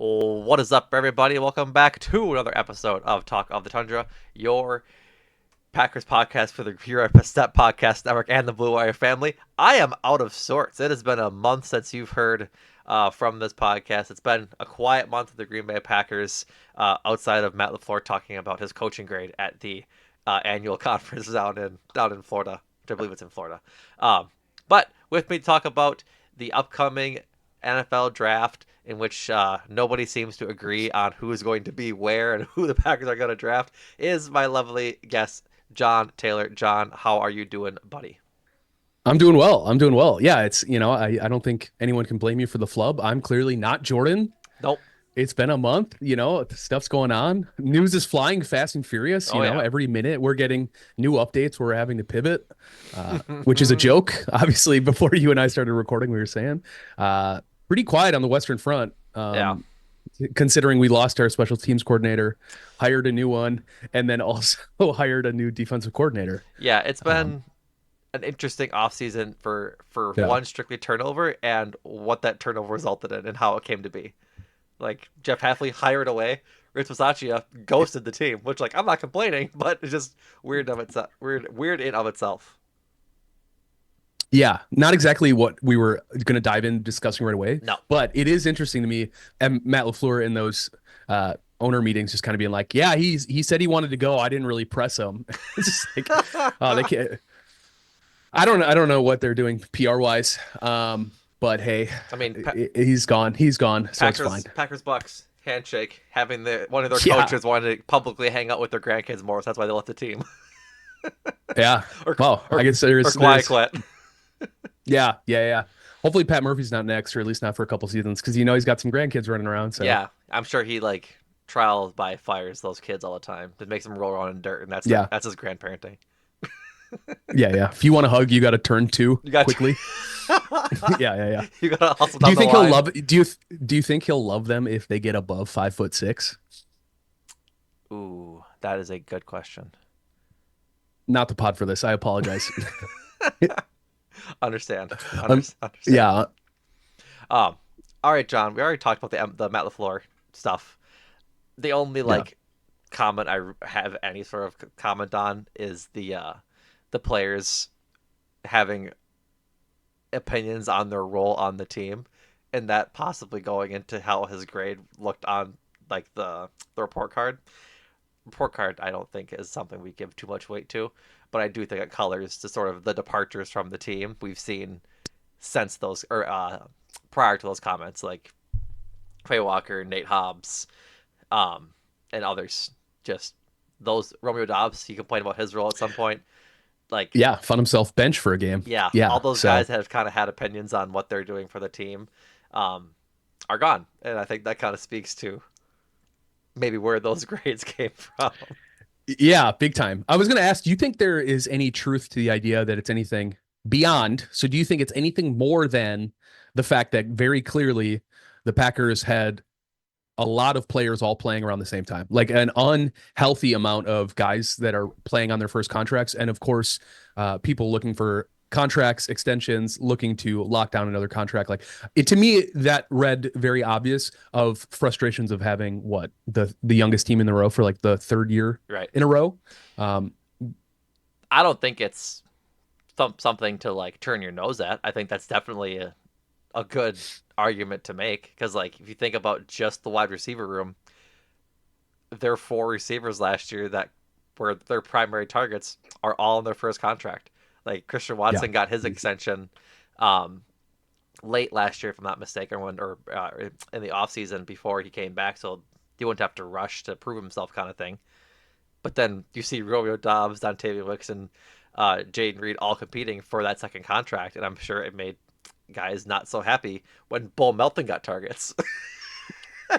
What is up, everybody? Welcome back to another episode of Talk of the Tundra, your Packers podcast for the Gyro Step Podcast Network and the Blue Wire family. I am out of sorts. It has been a month since you've heard from this podcast. It's been a quiet month of the Green Bay Packers outside of Matt LaFleur talking about his coaching grade at the annual conference down in Florida, which I believe it's in Florida. But with me to talk about the upcoming NFL draft, in which nobody seems to agree on who is going to be where and who the Packers are going to draft, is my lovely guest, John Taylor. John, how are you doing, buddy? I'm doing well. I'm doing well. Yeah, I don't think anyone can blame you for the flub. I'm clearly not Jordan. Nope. It's been a month, stuff's going on. News is flying fast and furious. Oh, yeah. Every minute we're getting new updates. We're having to pivot, which is a joke. Obviously, before you and I started recording, we were saying pretty quiet on the Western Front. Yeah. Considering we lost our special teams coordinator, hired a new one, and then also hired a new defensive coordinator. Yeah, it's been an interesting offseason for Yeah. one strictly turnover and what that turnover resulted in and how it came to be. Like, Jeff Halfley hired away. Rich Bisaccia ghosted the team, which, like, I'm not complaining, but it's just weird of itself. Weird in of itself. Yeah, not exactly what we were going to dive in discussing right away, No. but it is interesting to me. And Matt LaFleur in those owner meetings just kind of being like, "Yeah, he said he wanted to go. I didn't really press him." It's just like, oh, they can't. I don't know what they're doing PR wise, but hey, I mean, he's gone. He's gone, so it's fine. Packers Bucks handshake, having one of their Yeah, coaches wanted to publicly hang out with their grandkids more, so that's why they left the team. yeah. or Well, or I guess or quiet quit. yeah. Hopefully, Pat Murphy's not next, or at least not for a couple seasons, because he's got some grandkids running around. So Yeah, I'm sure he like trials by fires those kids all the time. It makes them roll around in dirt, and yeah, that's his grandparenting. yeah. If you want to hug, you got to turn two You got quickly. Yeah. you gotta hustle Do down you the think he'll line. love? Do you think he'll love them if they get above 5'6"? Ooh, that is a good question. Not the pod for this. I apologize. Understand. um, Understand. yeah, Um, all right, John. We already talked about the Matt LaFleur stuff. The only yeah, like comment I have any sort of comment on is the players having opinions on their role on the team, and that possibly going into how his grade looked on like the report card. Report card, I don't think is something we give too much weight to, but I do think it colors to sort of the departures from the team we've seen since those or prior to those comments, like Quay Walker, Nate Hobbs, um, and others. Just those Romeo Dobbs. He complained about his role at some point. Like, yeah. Found himself bench for a game. yeah, all Yeah. those guys So have kind of had opinions on what they're doing for the team, um, are gone, and I think that kind of speaks to maybe where those grades came from. yeah, big time. I was going to ask, do you think there is any truth to the idea that it's anything beyond? So do you think it's anything more than the fact that very clearly the Packers had a lot of players all playing around the same time, like an unhealthy amount of guys that are playing on their first contracts. And of course, people looking for contracts, extensions, looking to lock down another contract. Like it, to me, that read very obvious of frustrations of having the youngest team in the row for like the third year Right. in a row. Um, I don't think it's something to like turn your nose at. I think that's definitely a good argument to make because like if you think about just the wide receiver room, their four receivers last year that were their primary targets are all in their first contract. Like Christian yeah, Watson got his extension um, late last year, if I'm not mistaken, in the offseason before he came back, so he wouldn't have to rush to prove himself, kind of thing. But then you see Romeo Dobbs, Dontavian Wicks, and Jaden Reed all competing for that second contract, and I'm sure it made guys not so happy when Bull Melton got targets.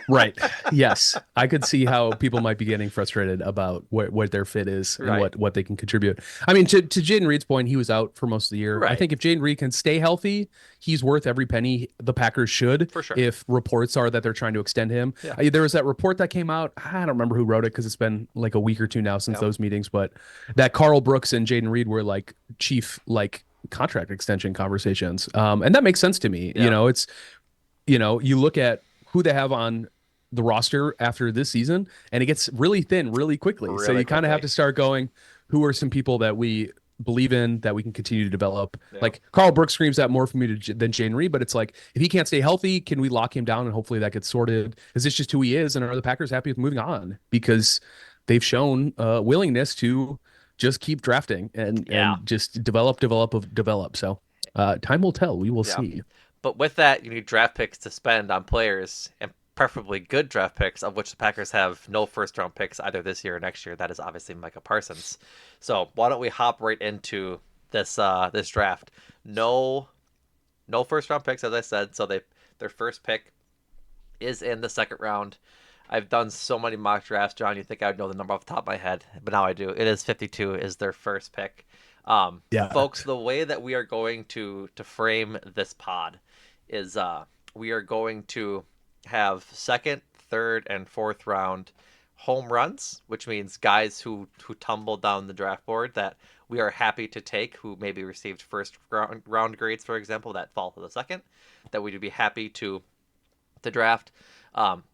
right. Yes, I could see how people might be getting frustrated about what their fit is and Right. what they can contribute. I mean, to Jaden Reed's point, he was out for most of the year. I Right. think if Jaden Reed can stay healthy, he's worth every penny the Packers should. For sure. If reports are that they're trying to extend him, Yeah. there was that report that came out. I don't remember who wrote it because it's been like a week or two now since Yeah. those meetings, but that Carl Brooks and Jaden Reed were like chief like contract extension conversations. And that makes sense to me. Yeah. You look at who they have on the roster after this season, and it gets really thin really quickly. So really you kind of have quickly. to start going, who are some people that we believe in that we can continue to develop? Yep. Like Carl Brooks screams that more for me than Jane Reed, but it's like if he can't stay healthy, can we lock him down and hopefully that gets sorted? Is this just who he is, and are the Packers happy with moving on because they've shown willingness to just keep drafting Yeah. and just develop. So time will tell. We will Yeah. see. But with that, you need draft picks to spend on players, and preferably good draft picks, of which the Packers have no first round picks either this year or next year. That is obviously Micah Parsons. So why don't we hop right into this draft? No, no first round picks, as I said. So their first pick is in the second round. I've done so many mock drafts, John. You think I would know the number off the top of my head, but now I do. It is 52 is their first pick. Yeah. Folks, the way that we are going to frame this pod is we are going to have second, third, and fourth round home runs, which means guys who tumble down the draft board that we are happy to take, who maybe received first round grades, for example, that fall to the second, that we'd be happy to draft.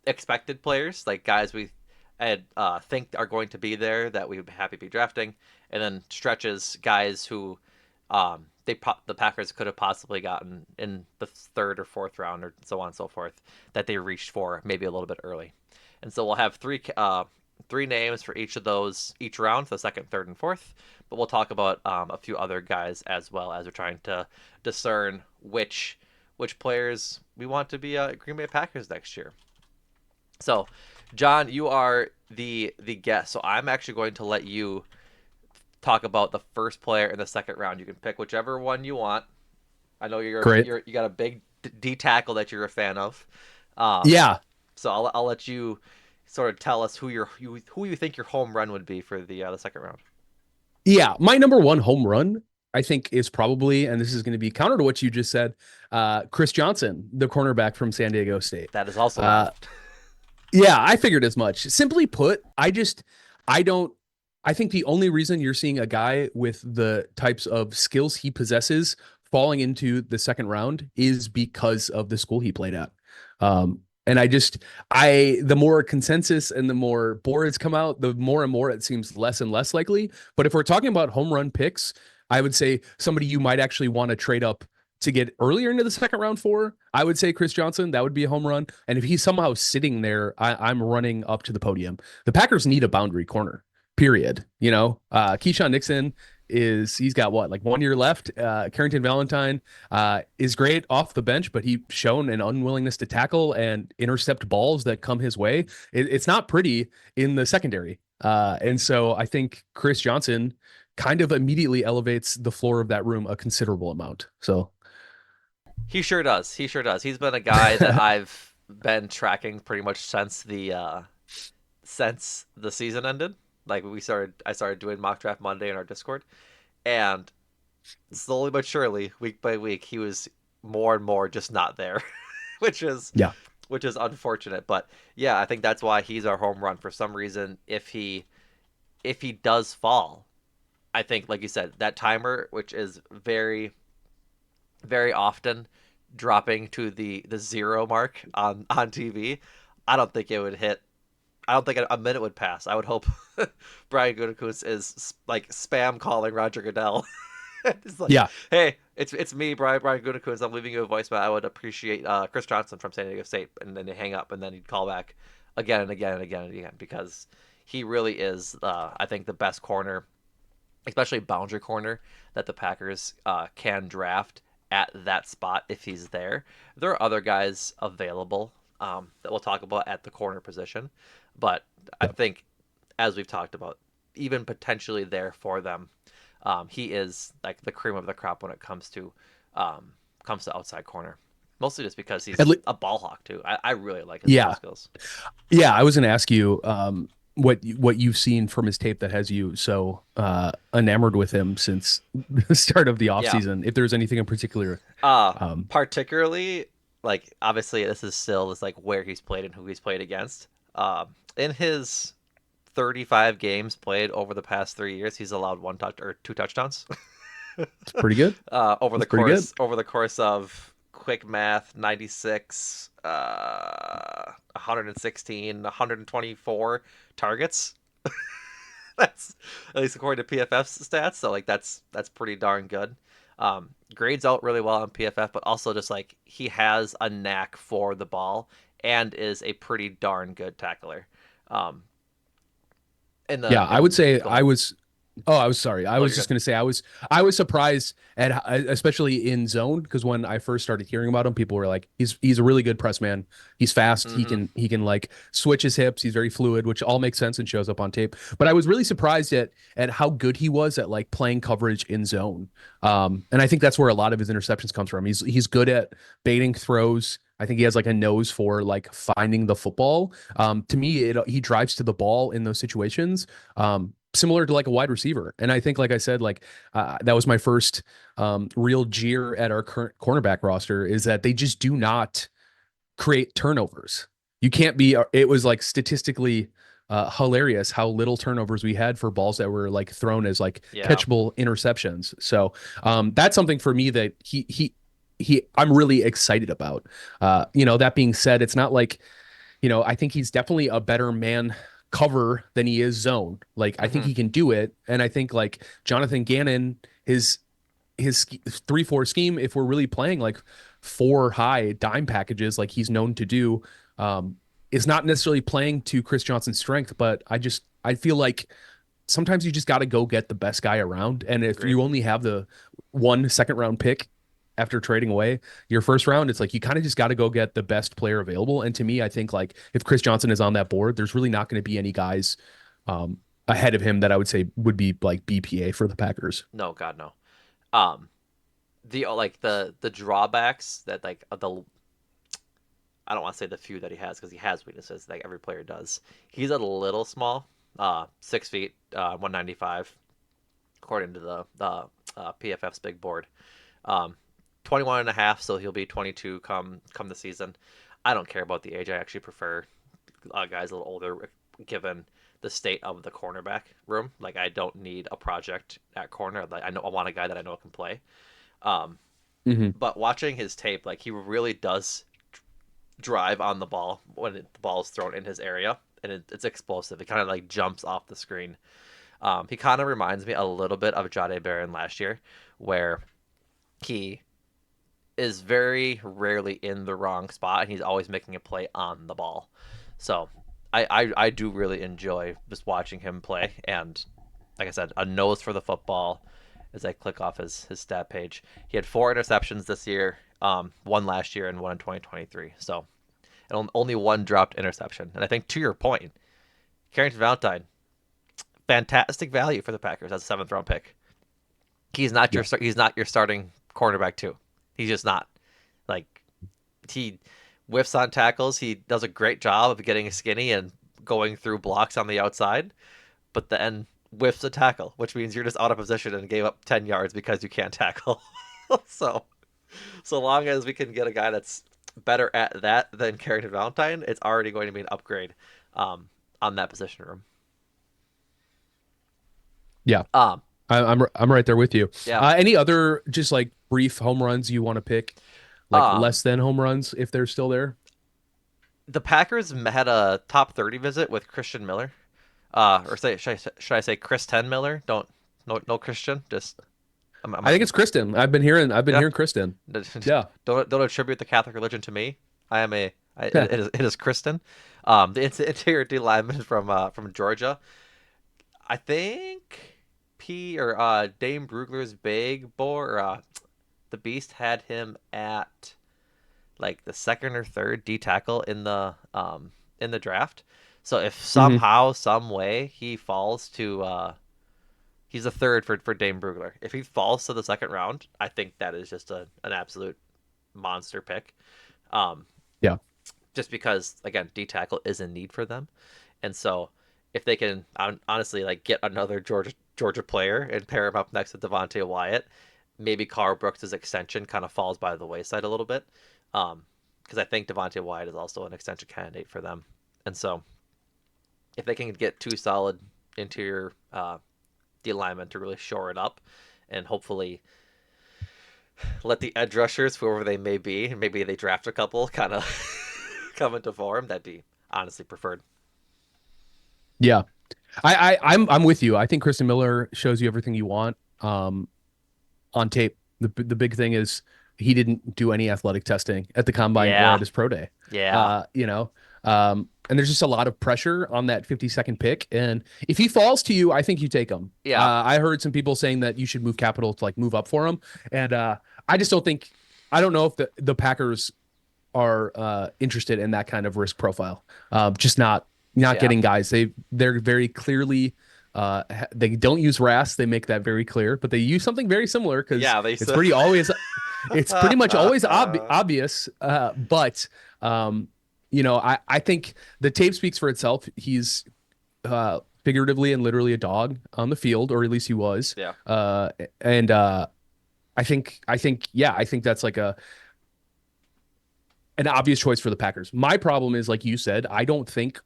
Expected players, like guys we think are going to be there that we would be happy to be drafting, and then stretches, guys who the Packers could have possibly gotten in the third or fourth round or so on and so forth that they reached for maybe a little bit early. And so we'll have three names for each of those each round, the second, third, and fourth. But we'll talk about a few other guys as well as we're trying to discern which players we want to be Green Bay Packers next year. So, John, you are the guest, so I'm actually going to let you talk about the first player in the second round. You can pick whichever one you want. I know Great. you got a big D tackle that you're a fan of. Um, Yeah. so I'll let you sort of tell us who you think your home run would be for the second round. Yeah. My number one home run, I think, is probably, and this is going to be counter to what you just said, Chris Johnson, the cornerback from San Diego State. That is also mine. Uh, yeah, I figured as much. Simply put, I don't, I think the only reason you're seeing a guy with the types of skills he possesses falling into the second round is because of the school he played at. And the more consensus and the more boards come out, the more and more it seems less and less likely. But if we're talking about home run picks, I would say somebody you might actually want to trade up to get earlier into the second round for, I would say Chris Johnson. That would be a home run. And if he's somehow sitting there, I'm running up to the podium. The Packers need a boundary corner, period. Keyshawn Nixon he's got what, like 1 year left. Carrington Valentine is great off the bench, but he's shown an unwillingness to tackle and intercept balls that come his way. It's not pretty in the secondary. And so I think Chris Johnson kind of immediately elevates the floor of that room a considerable amount. So He sure does. He sure does. He's been a guy that I've been tracking pretty much since the season ended. Like I started doing mock draft Monday in our Discord, and slowly but surely, week by week, he was more and more just not there, which is yeah, which is unfortunate. But yeah, I think that's why he's our home run. For some reason, if he does fall, I think, like you said, that timer, which is very very often dropping to the zero mark on TV, I don't think it would hit. I don't think a minute would pass. I would hope Brian Gutekunst is like spam calling Roger Goodell. It's like, yeah, hey, it's me, Brian Gutekunst. I'm leaving you a voicemail. I would appreciate Chris Johnson from San Diego State, and then they hang up, and then he'd call back again and again and again and again because he really is, I think, the best corner, especially boundary corner that the Packers can draft at that spot if he's there. There are other guys available that we'll talk about at the corner position, but I yeah. think, as we've talked about, even potentially there for them, he is like the cream of the crop when it comes to outside corner. Mostly just because At he's le- a ball hawk too. I really like his ball yeah, skills. yeah. I was going to ask you what you've seen from his tape that has you so enamored with him since the start of the Yeah. offseason. If there's anything in particular, um, Particularly, like, obviously this is still is like where he's played and who he's played against. In his 35 games played over the past 3 years, he's allowed one touch or two touchdowns. it's pretty good. Over the It's pretty good. course of quick math, 96 116, 124 targets. That's at least according to PFF's stats. So like that's pretty darn good. Grades out really well on PFF, but also just like he has a knack for the ball and is a pretty darn good tackler. Um, in Yeah, the I would in say Go I ahead. was. Oh, I was sorry. I No, was you're just good. going to say I was surprised at especially in zone because when I first started hearing about him, people were like, he's a really good press man. He's fast. Mm-hmm. He can like switch his hips. He's very fluid, which all makes sense and shows up on tape. But I was really surprised at how good he was at like playing coverage in zone. And I think that's where a lot of his interceptions comes from. He's good at baiting throws. I think he has like a nose for like finding the football. To me, he drives to the ball in those situations. Similar to like a wide receiver. And I think, like I said, like that was my first real jeer at our current cornerback roster is that they just do not create turnovers. You can't be, it was like statistically hilarious how little turnovers we had for balls that were like thrown as like Yeah. catchable interceptions. So that's something for me that I'm really excited about. That being said, it's not like, I think he's definitely a better man cover than he is zone. Like I think Mm-hmm. he can do it, and I think like Jonathan Gannon, his 3-4 scheme, if we're really playing like four high dime packages like he's known to do, is not necessarily playing to Chris Johnson's strength. But I feel like sometimes you just got to go get the best guy around. And if Agreed. you only have the 1 second round pick after trading away your first round, it's like you kind of just got to go get the best player available. And to me, I think like if Chris Johnson is on that board, there's really not going to be any guys um, ahead of him that I would say would be like BPA for the Packers. No, God no. Um, the like the drawbacks that like the I don't want to say the few that he has because he has weaknesses like every player does. He's a little small, 6 feet, 195, according to the PFF's big board. Um, 21 and a half, so he'll be 22 come the season. I don't care about the age. I actually prefer guys a little older, given the state of the cornerback room. Like I don't need a project at corner. Like I want a guy that I know can play. Um, Mm-hmm. but watching his tape, like he really does drive on the ball when the ball is thrown in his area, and it's explosive. It kind of like jumps off the screen. He kind of reminds me a little bit of Jade Barron last year, where he is very rarely in the wrong spot, and he's always making a play on the ball. So I do really enjoy just watching him play, and like I said, a nose for the football. As I click off his stat page, he had 4 interceptions this year, one last year and one in 2023. So and only one dropped interception. And I think to your point, Carrington Valentine, fantastic value for the Packers as a seventh round pick. Yeah. He's not your starting cornerback too. He's just not. Like he whiffs on tackles. He does a great job of getting skinny and going through blocks on the outside, but then whiffs a tackle, which means you're just out of position and gave up 10 yards because you can't tackle. So so long as we can get a guy that's better at that than Carrington Valentine, it's already going to be an upgrade um, on that position room. Yeah. Um, I'm right there with you. yeah. Any other just like brief home runs you want to pick, like Um, less than home runs if they're still there? the Packers had a top 30 visit with Christian Miller. Or should I say Chris 10 Miller? Don't no Christian. Just I think it's Kristen. I've been yeah. hearing Kristen. Yeah. Don't attribute the Catholic religion to me. I am it is Kristen. The interior D lineman from Georgia. I think P or Dame Brugler's big boy or the Beast had him at like the second or third D tackle in the draft. So if Hmm. somehow, some way he falls to he's a third for Dame Brugler. If he falls to the second round, I think that is just an absolute monster pick. Um, Yeah. just because again, D tackle is in need for them, and so if they can honestly like get another Georgia player and pair him up next to Devontae Wyatt, maybe Carl Brooks' extension kind of falls by the wayside a little bit. Because I think Devontae Wyatt is also an extension candidate for them, and so if they can get two solid interior D linemen to really shore it up, and hopefully let the edge rushers, whoever they may be, and maybe they draft a couple, kind of come into form, that'd be honestly preferred. Yeah. I'm with you. I think Kristen Miller shows you everything you want on tape. The big thing is he didn't do any athletic testing at the combine or Yeah, at his pro day. yeah, You know, and there's just a lot of pressure on that 50-second pick. And if he falls to you, I think you take him. yeah. I heard some people saying that you should move capital to like move up for him, and I just don't think. I don't know if the Packers are interested in that kind of risk profile. Just not Yeah. getting guys. They're very clearly they don't use RAS. They make that very clear, but they use something very similar because Yeah, they it's said. pretty always it's pretty much always obvious. But I think the tape speaks for itself. He's figuratively and literally a dog on the field, or at least he was. Yeah. And I think that's like an obvious choice for the Packers. My problem is, like you said, I don't think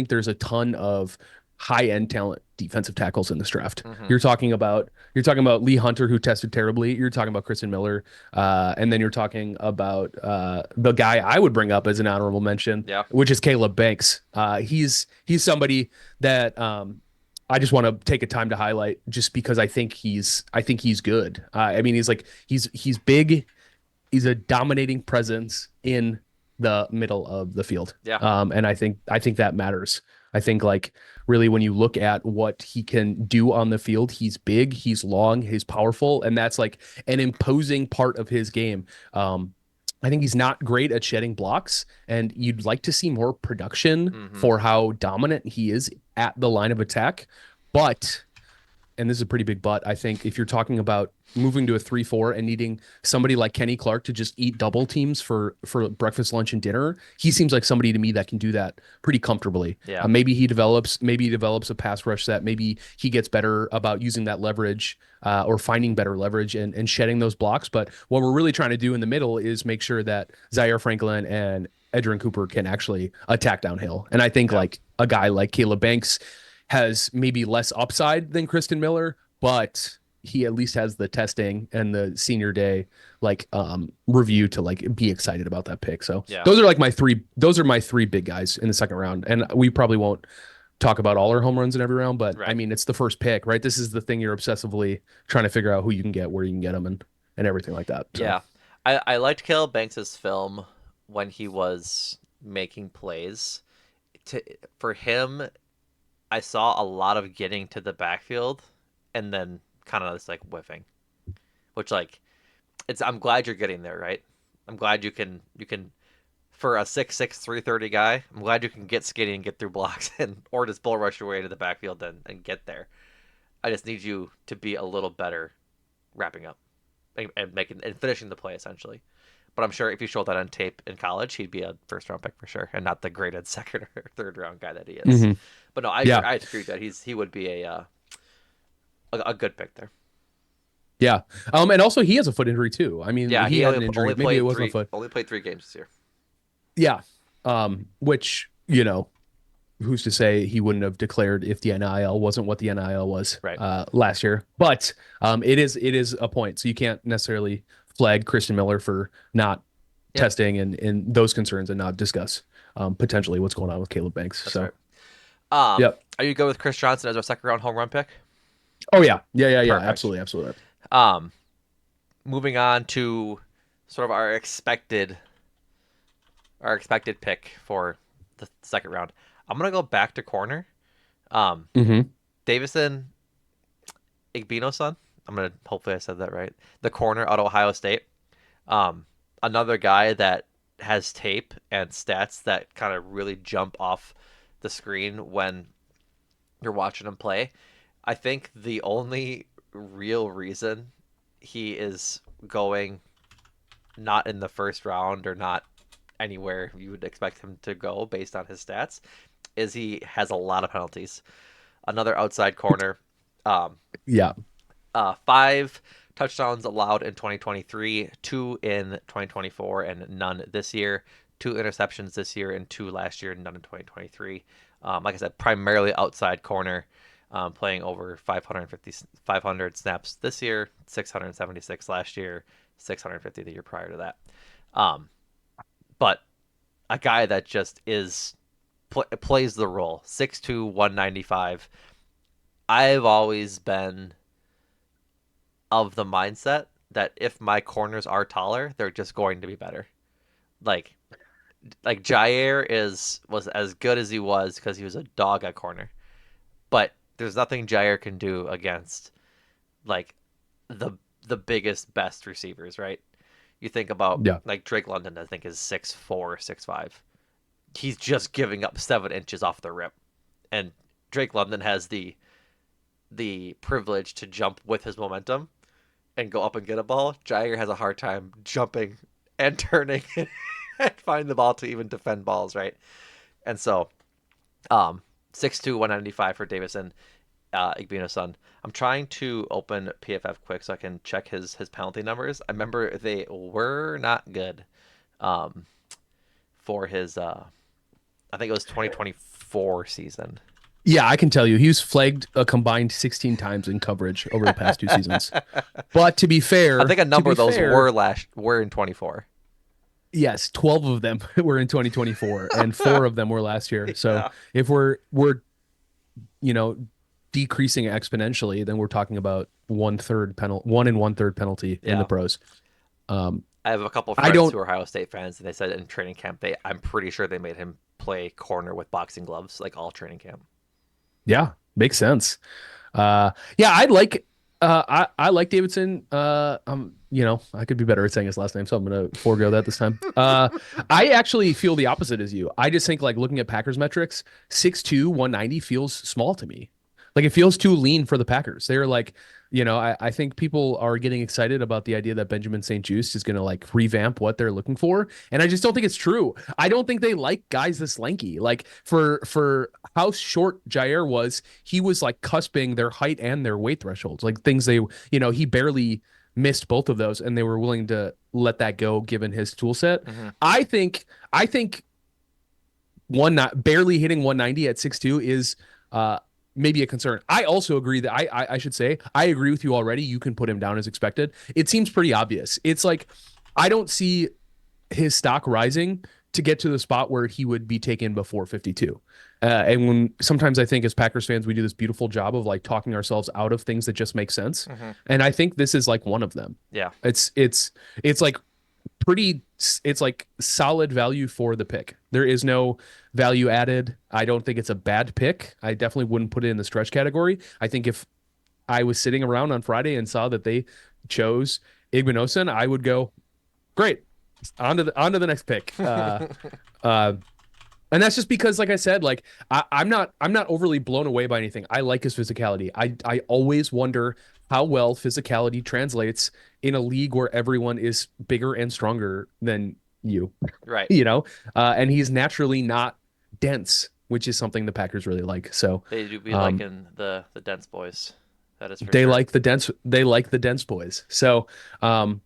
there's a ton of high end talent defensive tackles in this draft. Hmm. You're talking about Lee Hunter, who tested terribly. You're talking about Kristen Miller, and then you're talking about the guy I would bring up as an honorable mention, Yeah. which is Caleb Banks. He's somebody that I just want to take a time to highlight, just because I think he's good. I mean, he's big. He's a dominating presence in the middle of the field. Yeah. And I think that matters. I think like really when you look at what he can do on the field, he's big, he's long, he's powerful, and that's like an imposing part of his game. I think he's not great at shedding blocks, and you'd like to see more production Hmm. for how dominant he is at the line of attack. But and this is a pretty big but, I think if you're talking about moving to a 3-4 and needing somebody like Kenny Clark to just eat double teams for breakfast, lunch, and dinner, he seems like somebody to me that can do that pretty comfortably. Yeah. Maybe he develops a pass rush set. Maybe he gets better about using that leverage or finding better leverage and shedding those blocks. But what we're really trying to do in the middle is make sure that Zaire Franklin and Edgerrin Cooper can actually attack downhill. And I think Yeah. like a guy like Caleb Banks has maybe less upside than Kristen Miller, but he at least has the testing and the senior day like review to like be excited about that pick. So Yeah. those are my three big guys in the second round. And we probably won't talk about all our home runs in every round, but I Right. mean it's the first pick, right? This is the thing you're obsessively trying to figure out who you can get, where you can get them, and everything like that. So Yeah. I liked Caleb Banks's film when he was making plays. To For him, I saw a lot of getting to the backfield and then kind of just like whiffing, which like I'm glad you're getting there, right? I'm glad you can for a 6'6", 330 guy. I'm glad you can get skinny and get through blocks and or just bull rush your way to the backfield and get there. I just need you to be a little better wrapping up and making and finishing the play essentially. But I'm sure if you showed that on tape in college, he'd be a first round pick for sure, and not the graded second or third round guy that he is. mhm. But no, I agree. Yeah, I agree that he would be a good pick there. yeah. And also he has a foot injury too. I mean, Yeah, he he had an injury. Maybe it wasn't a foot. only played 3 games this year. Yeah. Which, who's to say he wouldn't have declared if the NIL wasn't what the NIL was Right. last year. But it is a point. So you can't necessarily flag Christian Miller for not Yeah, testing and those concerns and not discuss potentially what's going on with Caleb Banks. that's So right. yep. Are you good with Chris Johnson as our second round home run pick? Oh yeah. Yeah. Perfect. Absolutely. Absolutely. Um, Moving on to sort of our expected pick for the second round. I'm gonna go back to corner. Um, Mm-hmm. Davison Igbinosun. Hopefully I said that right. The corner out of Ohio State. Um, Another guy that has tape and stats that kind of really jump off the screen when you're watching him play. I think the only real reason he is going not in the first round or not anywhere you would expect him to go based on his stats is he has a lot of penalties. Another outside corner. Um, Yeah. 5 touchdowns allowed in 2023, 2 in 2024, and none this year. 2 interceptions this year and 2 last year, none in 2023. Like I said, primarily outside corner, playing over 500 snaps this year, 676 last year, 650 the year prior to that. Um, but a guy that just plays the role. 6'2", 195. I've always been of the mindset that if my corners are taller, they're just going to be better. Like Jair is was as good as he was because he was a dog at corner, but there's nothing Jair can do against like the the biggest best receivers, right? You think about Yeah. like Drake London, I think is 6'4", 6'5". He's just giving up 7 inches off the rip, and Drake London has the privilege to jump with his momentum and go up and get a ball. Jair has a hard time jumping and turning and find the ball to even defend balls, right? And so, um, 6'2", 195 for Davison, Igbino's son. I'm trying to open PFF quick so I can check his penalty numbers. I remember they were not good, um, for his I think it was 2024 season. Yeah, I can tell you, he's flagged a combined 16 times in coverage over the past 2 seasons. But I think a to number be of those fair, were in 24. yes, 12 of them were in 2024 and 4 of them were last year. So Yeah. if we're you know decreasing exponentially, then we're talking about one and one third penalty in the Yeah. pros. Um, I have a couple I friends who don't. are Ohio State fans, and they said in training camp I'm pretty sure they made him play corner with boxing gloves like all training camp. Yeah, makes sense. Yeah, I like Davidson. I could be better at saying his last name, so I'm gonna forego that this time. I actually feel the opposite as you. I just think like looking at Packers metrics, 6'2", 190 feels small to me. Like it feels too lean for the Packers. They're like, I think people are getting excited about the idea that Benjamin St. Juste is gonna like revamp what they're looking for. And I just don't think it's true. I don't think they like guys this lanky. Like for how short Jair was, he was like cusping their height and their weight thresholds, like things he barely missed both of those, and they were willing to let that go given his tool set. Mm-hmm. I think one not barely hitting 190 at 6'2" is uh maybe a concern. I also agree that I should say I agree with you already. You can put him down as expected. It seems pretty obvious. It's like I don't see his stock rising to get to the spot where he would be taken before 52. And when sometimes I think as Packers fans, we do this beautiful job of like talking ourselves out of things that just make sense. Mm-hmm. And I think this is like one of them. Yeah. It's like it's like solid value for the pick. There is no value added. I don't think it's a bad pick. I definitely wouldn't put it in the stretch category. I think if I was sitting around on Friday and saw that they chose Igbinosun, I would go, great. On to the next pick. Uh, and that's just because, like I said, like I'm not overly blown away by anything. I like his physicality. I always wonder how well physicality translates in a league where everyone is bigger and stronger than you, Right. you know. And he's naturally not dense, which is something the Packers really like. So They do be um, liking the dense boys. That is for they sure. like the dense. They like the dense boys. So um,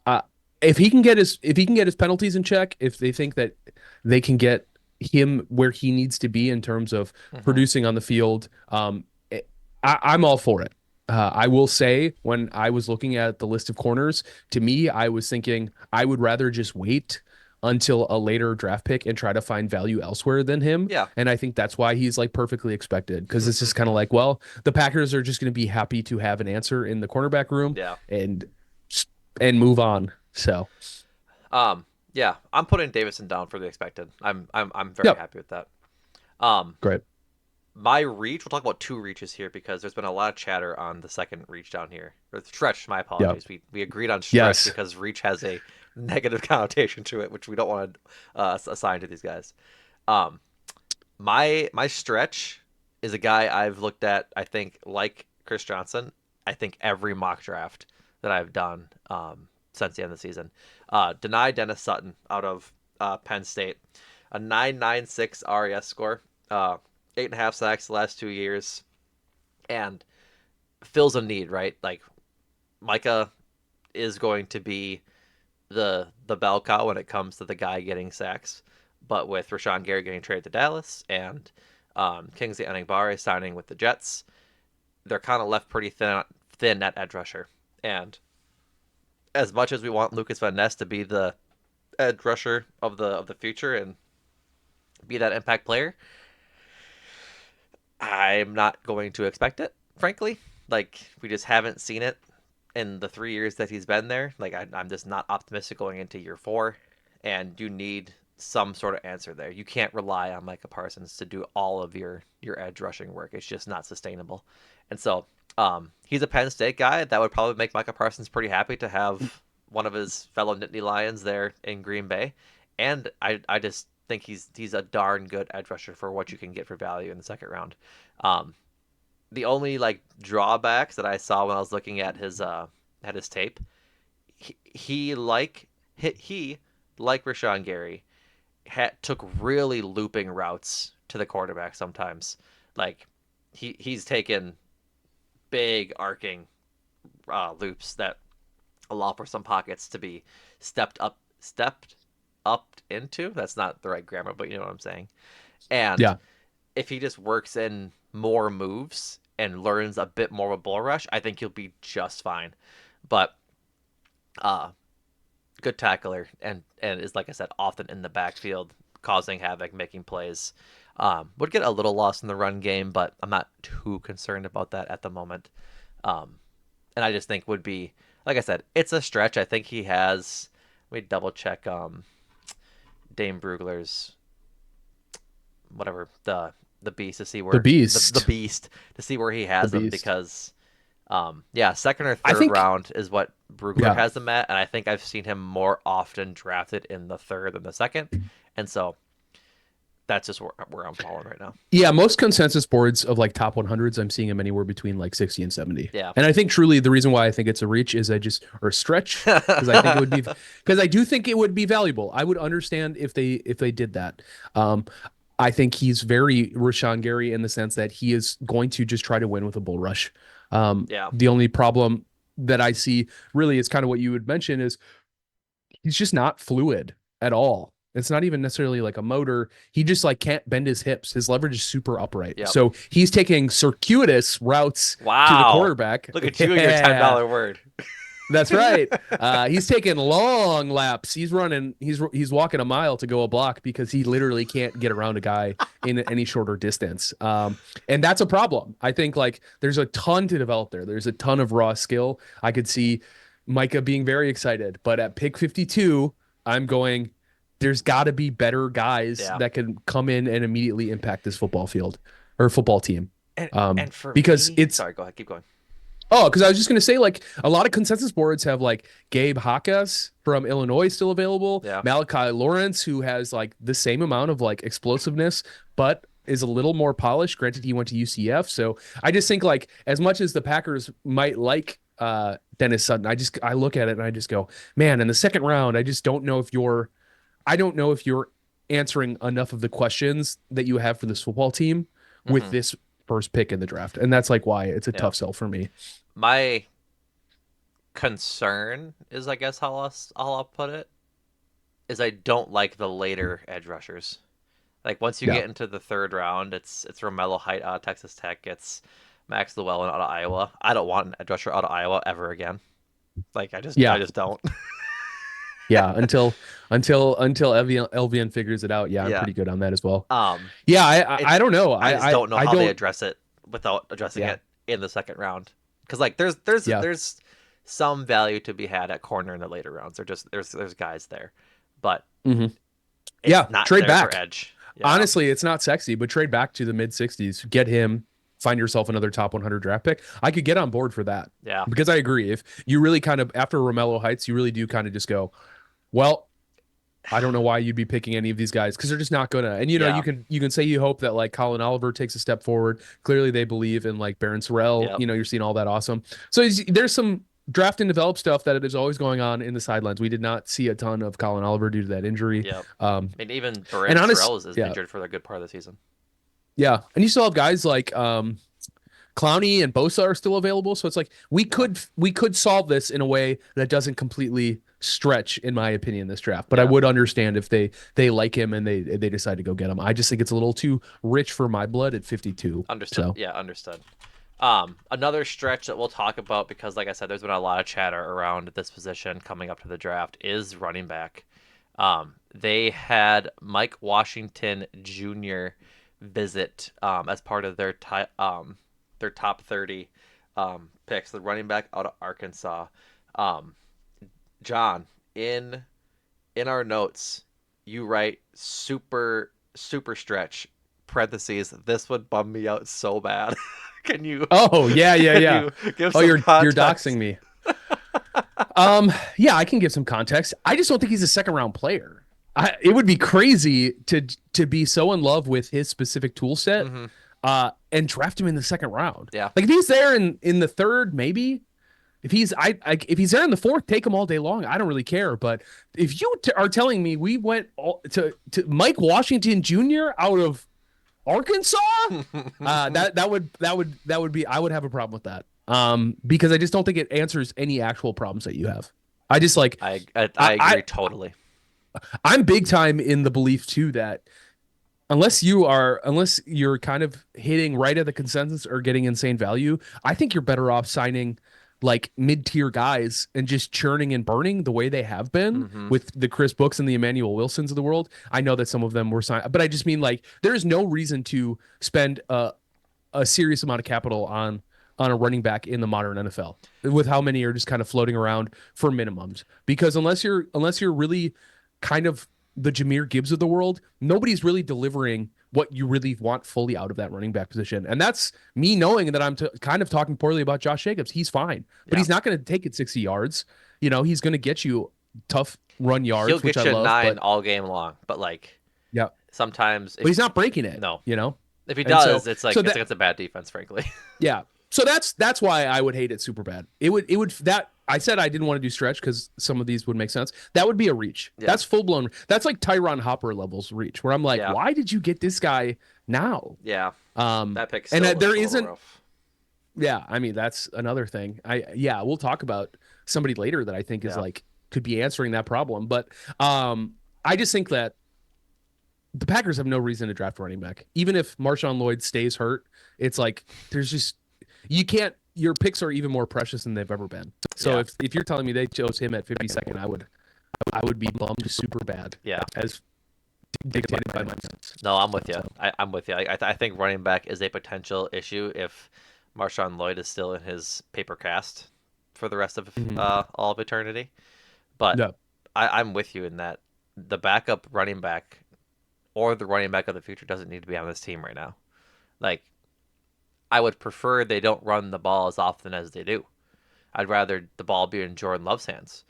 uh, if he can get his penalties in check, if they think that they can get him where he needs to be in terms of Mm-hmm. producing on the field, I'm all for it. I will say when I was looking at the list of corners, to me, I was thinking I would rather just wait until a later draft pick and try to find value elsewhere than him. Yeah. And I think that's why he's like perfectly expected because it's just kind of like, well, the Packers are just going to be happy to have an answer in the cornerback room Yeah. and and move on. So, Um. Yeah. I'm putting Davison down for the expected. I'm very yep, happy with that. Um. great. My reach. We'll talk about two reaches here because there's been a lot of chatter on the second reach down here. Or stretch. My Yep. apologies. We agreed on stretch Yes. because reach has a negative connotation to it, which we don't want to assign to these guys. Um. My stretch is a guy I've looked at. I think like Chris Johnson. I think every mock draft that I've done since the end of the season. Deny Dennis Sutton out of Penn State, a 996 RAS score, 8.5 sacks the last 2 years, and fills a need. Right, like Micah is going to be the bell cow when it comes to the guy getting sacks. But with Rashawn Gary getting traded to Dallas and Kingsley Enagbare signing with the Jets, they're kind of left pretty thin at edge rusher. And as much as we want Lucas Van Ness to be the edge rusher of the future and be that impact player, I'm not going to expect it, frankly. Like, we just haven't seen it in the 3 years that he's been there. Like, I'm just not optimistic going into year 4, and you need some sort of answer there. You can't rely on Micah Parsons to do all of your edge rushing work. It's just not sustainable. And so, he's a Penn State guy. That would probably make Micah Parsons pretty happy to have one of his fellow Nittany Lions there in Green Bay. And I just think he's a darn good edge rusher for what you can get for value in the second round. Um, the only like drawbacks that I saw when I was looking at his tape, he like Rashawn Gary took really looping routes to the quarterback sometimes. Like he's taken big arcing loops that allow for some pockets to be stepped up into. That's not the right grammar, but you know what I'm saying. And Yeah. if he just works in more moves and learns a bit more of a bull rush, I think he'll be just fine. But uh good tackler and is, like I said, often in the backfield causing havoc, making plays. Would get a little lost in the run game, but I'm not too concerned about that at the moment. Um, and I just think would be, like I said, it's a stretch. I think he has. Let me double check Dame Brugler's whatever the beast to see The where the beast. beast to see where he The has them beast. because yeah, second or I third think, round is what Brugler yeah. has him at, and I think I've seen him more often drafted in the third than the second, and so that's just where I'm falling right now. Yeah, most consensus boards of like top 100s, I'm seeing them anywhere between like 60 and 70. Yeah. And I think truly the reason why I think it's a reach is or a stretch, because I think it would be, because I do think it would be valuable. I would understand if they did that. Um, I think he's very Rashawn Gary in the sense that he is going to just try to win with a bull rush. Yeah. The only problem that I see really is kind of what you would mention is he's just not fluid at all. It's not even necessarily like a motor. He just like can't bend his hips. His leverage is super upright. Yep. So he's taking circuitous routes to the Wow. quarterback. Look at you and your Yeah, $10 word. that's right. He's taking long laps. He's running. He's walking a mile to go a block because he literally can't get around a guy in any shorter distance. And that's a problem. I think like there's a ton to develop there. There's a ton of raw skill. I could see Micah being very excited, but at pick 52, I'm going. There's got to be better guys Yeah. that can come in and immediately impact this football field or football team. And for Because me, it's sorry, go ahead, keep going. Oh, because I was just going to say, like, a lot of consensus boards have, like, Gabe Hakas from Illinois still available, Yeah. Malachi Lawrence, who has, like, the same amount of, like, explosiveness, but is a little more polished. Granted, he went to UCF. So I just think, like, as much as the Packers might like Dennis Sutton, I look at it and I just go, man, in the second round, I don't know if you're answering enough of the questions that you have for this football team with Hmm. this first pick in the draft. And that's, like, why it's a Yeah. tough sell for me. My concern is, I guess, how I'll put it, is I don't like the later edge rushers. Like once you Yeah. get into the third round, it's Romello Height out of Texas Tech, it's Max Llewellyn out of Iowa. I don't want an edge rusher out of Iowa ever again. Like I Yeah. just don't. Yeah. Until Elvian figures it out. Yeah, I'm Yeah. pretty good on that as well. Um, Yeah, it's I don't know. I just don't know I how they don't. address it without addressing Yeah. it in the second round. Because like Yeah. there's some value to be had at corner in the later rounds. There's guys there, but Hmm. it's Yeah. not Trade there for back. edge. Yeah, Honestly, it's not sexy, but trade back to the mid 60s. Get him. Find yourself another top 100 draft pick. I could get on board for that yeah, because I agree. If you really kind of after Romello Heights, you really do kind of just go, well, I don't know why you'd be picking any of these guys because they're just not gonna. And yeah, you can say you hope that like Colin Oliver takes a step forward. Clearly, they believe in like Baron Sorrell. yep, You're seeing all that awesome. So there's some draft and develop stuff that is always going on in the sidelines. We did not see a ton of Colin Oliver due to that injury. yep. Um, I mean, even and Baron honest, Sorrell is yeah, injured for the good part of the season. yeah, and you still have guys like Clowney and Bosa are still available. So it's like Yeah, we could solve this in a way that doesn't completely stretch, in my opinion, this draft. But I yeah. would understand if they like him and they decide to go get him. I just think it's a little too rich for my blood at 52. Understood. So Yeah, understood. Another stretch that we'll talk about because, like I said, there's been a lot of chatter around this position coming up to the draft is running back. They had Mike Washington Jr. visit as part of their top 30 picks. The running back out of Arkansas. Um, John, in in our notes, you write super stretch parentheses. This would bum me out so bad. Can you Oh, yeah, yeah, can yeah. you give Oh, some you're doxing context? me. Yeah, I can give some context. I just don't think he's a second round player. It would be crazy to be so in love with his specific tool set, Hmm. and draft him in the second round. Yeah. Like if he's there in the third, maybe. If he's there in the fourth, take him all day long. I don't really care. But if you are telling me we went to Mike Washington Jr. out of Arkansas, that would be I would have a problem with that. Because I just don't think it answers any actual problems that you have. I just like I agree totally. I'm big time in the belief too that unless you're kind of hitting right at the consensus or getting insane value, I think you're better off signing like mid-tier guys and just churning and burning the way they have been Hmm. with the Chris Books and the Emmanuel Wilsons of the world. I know that some of them were signed, but I just mean like there is no reason to spend a serious amount of capital on a running back in the modern NFL with how many are just kind of floating around for minimums. Because unless you're really kind of the Jahmyr Gibbs of the world, nobody's really delivering what you really want fully out of that running back position. And that's me knowing that I'm kind of talking poorly about Josh Jacobs. He's fine, but Yeah. he's not going to take it 60 yards. He's going to get you tough run He'll yards, which I get you love, nine but all game long, but like yeah, sometimes but if he's not breaking it, no, you know? if he And so, does, it's so like it's that, against a bad defense, frankly. yeah. So that's why I would hate it super bad. It would that I said I didn't want to do stretch because some of these would make sense. That would be a reach. Yeah. That's full blown. That's like Tyron Hopper levels reach, where I'm like, Yeah. why did you get this guy now? Yeah. Um, That pick and still there looks a little isn't. rough. Yeah, I mean that's another thing. Yeah, we'll talk about somebody later that I think is Yeah. like could be answering that problem, but I just think that the Packers have no reason to draft a running back. Even if Marshawn Lloyd stays hurt, it's like there's just you can't your picks are even more precious than they've ever been. So Yeah. if you're telling me they chose him at 52nd, I would be bummed super bad Yeah. as dictated by my sense. No, I'm with you. So I'm with you. I think running back is a potential issue if Marshawn Lloyd is still in his paper cast for the rest of mhm. all of eternity. But No. I'm with you in that the backup running back or the running back of the future doesn't need to be on this team right now. Like, I would prefer they don't run the ball as often as they do. I'd rather the ball be in Jordan Love's hands.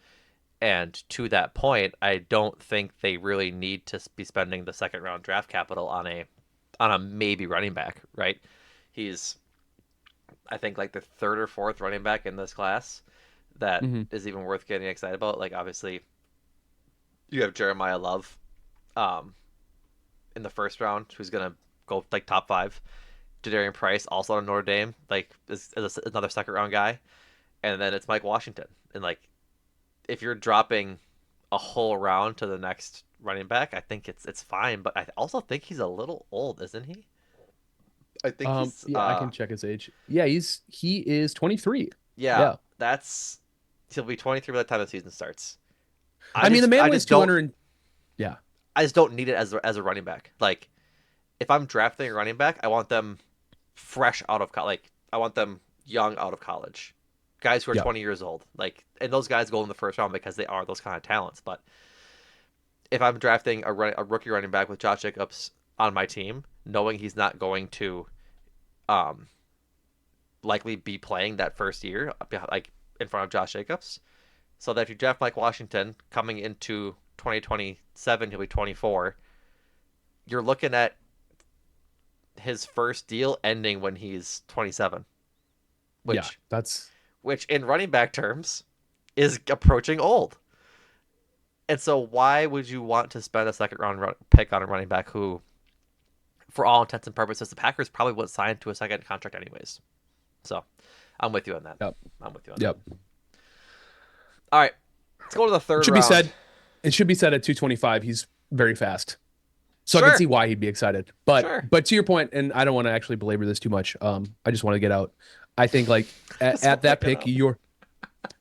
And to that point, I don't think they really need to be spending the second round draft capital on a maybe running back, right? He's I think like the third or fourth running back in this class that Mhm. is even worth getting excited about. Like obviously you have Jeremiah Love um in the first round who's gonna go like top five. Jadarian Price also on Notre Dame, like is another second round guy. And then it's Mike Washington. And like if you're dropping a whole round to the next running back, I think it's fine. But I also think he's a little old, isn't he? I think he's Yeah, I can check his age. Yeah, he is 23. yeah, Yeah. that's he'll be 23 by the time the season starts. I mean, the man I weighs just don't 200. Yeah. I just don't need it as a running back. Like if I'm drafting a running back, I want them fresh out of like I want them young out of college. Guys who are Yeah. 20 years old. Like and those guys go in the first round because they are those kind of talents, but if I'm drafting a rookie running back with Josh Jacobs on my team, knowing he's not going to um, likely be playing that first year, like in front of Josh Jacobs, so that if you draft Mike Washington coming into 2027, he'll be 24. You're looking at his first deal ending when he's 27, Yeah. which That's which in running back terms is approaching old. And so, why would you want to spend a second round pick on a running back who, for all intents and purposes, the Packers probably would sign to a second contract anyways? So, I'm with you on that. Yep. I'm with you on that. Yep. All right, let's go to the It third should be round. said. It should be said at 225. He's very fast, so I can see Sure, why he'd be excited. But sure. but to your point, and I don't want to actually belabor this too much. I just want to get out. I think like Just at wanna that get pick, out.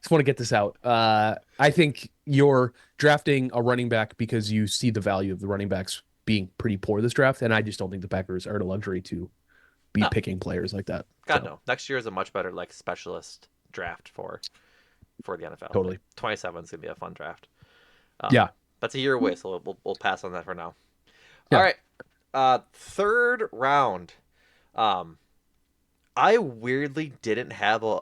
Just want to get this out. I think you're drafting a running back because you see the value of the running backs being pretty poor this draft, and I just don't think the Packers are in a luxury to be No, picking players like that. God So no. Next year is a much better like specialist draft for the NFL. Like totally, 27 is gonna be a fun draft. Um, yeah, that's a year away, so we'll pass on that for now. All yeah. right, third round. Um, I weirdly didn't have a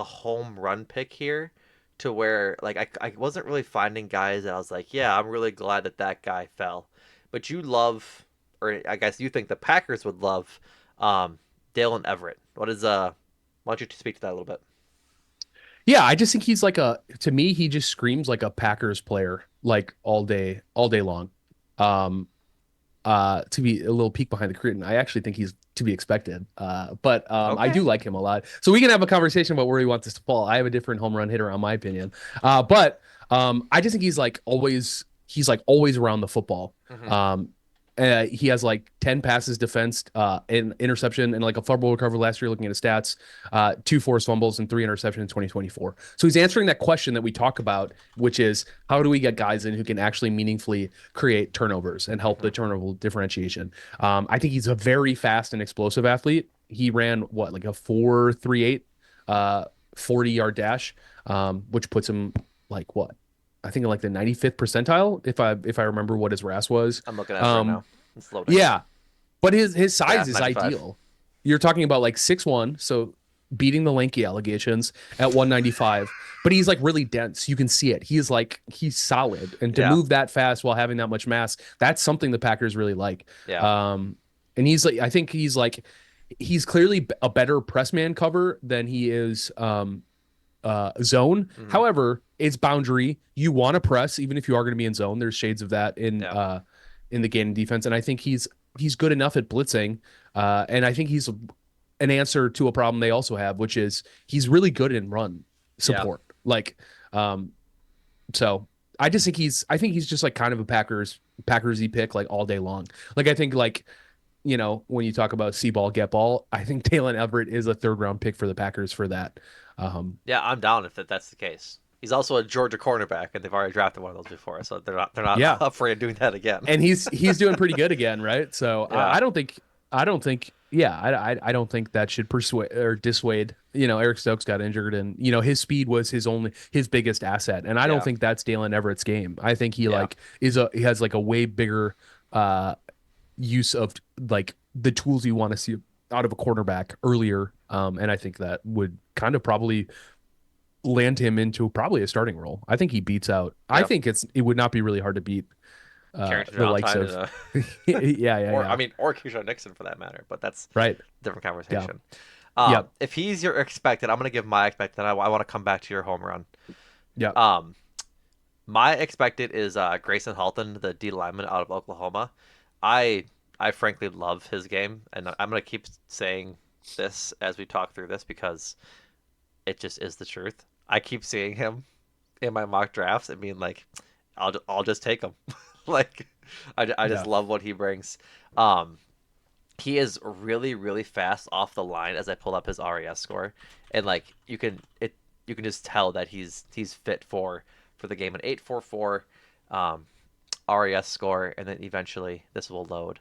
home run pick here, to where like I wasn't really finding guys that I was like, yeah, I'm really glad that that guy fell. But you love, or I guess you think the Packers would love, um, Dalen Everett. What is Why don't you speak to that a little bit? Yeah, I just think he's like to me, he just screams like a Packers player, like all day long. Um, to be a little peek behind the curtain, I actually think he's to be expected. But I Okay. do like him a lot. So we can have a conversation about where he wants this to fall. I have a different home run hitter on my opinion. I just think he's like always around the football. Hmm. Um, he has like 10 passes defensed, an interception, and like a fumble recovery last year, looking at his stats, two forced fumbles and three interceptions in 2024. So he's answering that question that we talk about, which is how do we get guys in who can actually meaningfully create turnovers and help Hmm. the turnover differentiation? I think he's a very fast and explosive athlete. He ran what, like a 4.38, 40-yard dash, which puts him like what? I think in like the 95th percentile, if I remember what his RAS was. I'm looking at it right now. Um, It's loading. yeah, but his Yeah, size is 95. ideal. You're talking about like 6'1", so beating the lanky allegations at 195, but he's like really dense. You can see it. He's solid. And to Yeah, move that fast while having that much mass, that's something the Packers really like. yeah, Um and I think he's clearly a better press man cover than he is zone. hmm, However, it's boundary. You want to press even if you are going to be in zone. There's shades of that yeah, in the game defense, and I think he's good enough at blitzing. And I think he's an answer to a problem they also have, which is he's really good in run yeah, support. Um, so I think he's just like kind of a Packersy pick like all day long. Like I think like when you talk about see ball, get ball, I think Dalen Everett is a third round pick for the Packers for that. Um, yeah. I'm down if that's the case. He's also a Georgia cornerback, and they've already drafted one of those before, so they're not yeah, afraid of doing that again. and he's doing pretty good again, right? So Yeah, I don't think yeah I don't think that should persuade or dissuade. Eric Stokes got injured, and his speed was his biggest asset, and I don't yeah, think that's Dalen Everett's game. I think yeah, he has like a way bigger uh use of like the tools you want to see out of a quarterback earlier. And I think that would kind of probably land him into probably a starting role. I think he beats out. I yeah. think it would not be really hard to beat Carrington the likes Valentine and of yeah, yeah, or I yeah. mean, or Keyshawn Nixon for that matter, but that's Right. a different Yeah. conversation. Yep. If he's your expected, I'm gonna give my expected. I want to come back to your home run. Yep. Um, my expected is Grayson Halton, the D lineman out of Oklahoma. I I frankly love his game, and I'm gonna keep saying this as we talk through this because it just is the truth. I keep seeing him in my mock drafts and being like, I'll just take him. Like, I just Yeah. love what he brings. Um, he is really really fast off the line as I pull up his RAS score, and like you can just tell that he's fit for the game. An 8.44 um, RAS score, and then eventually this will load,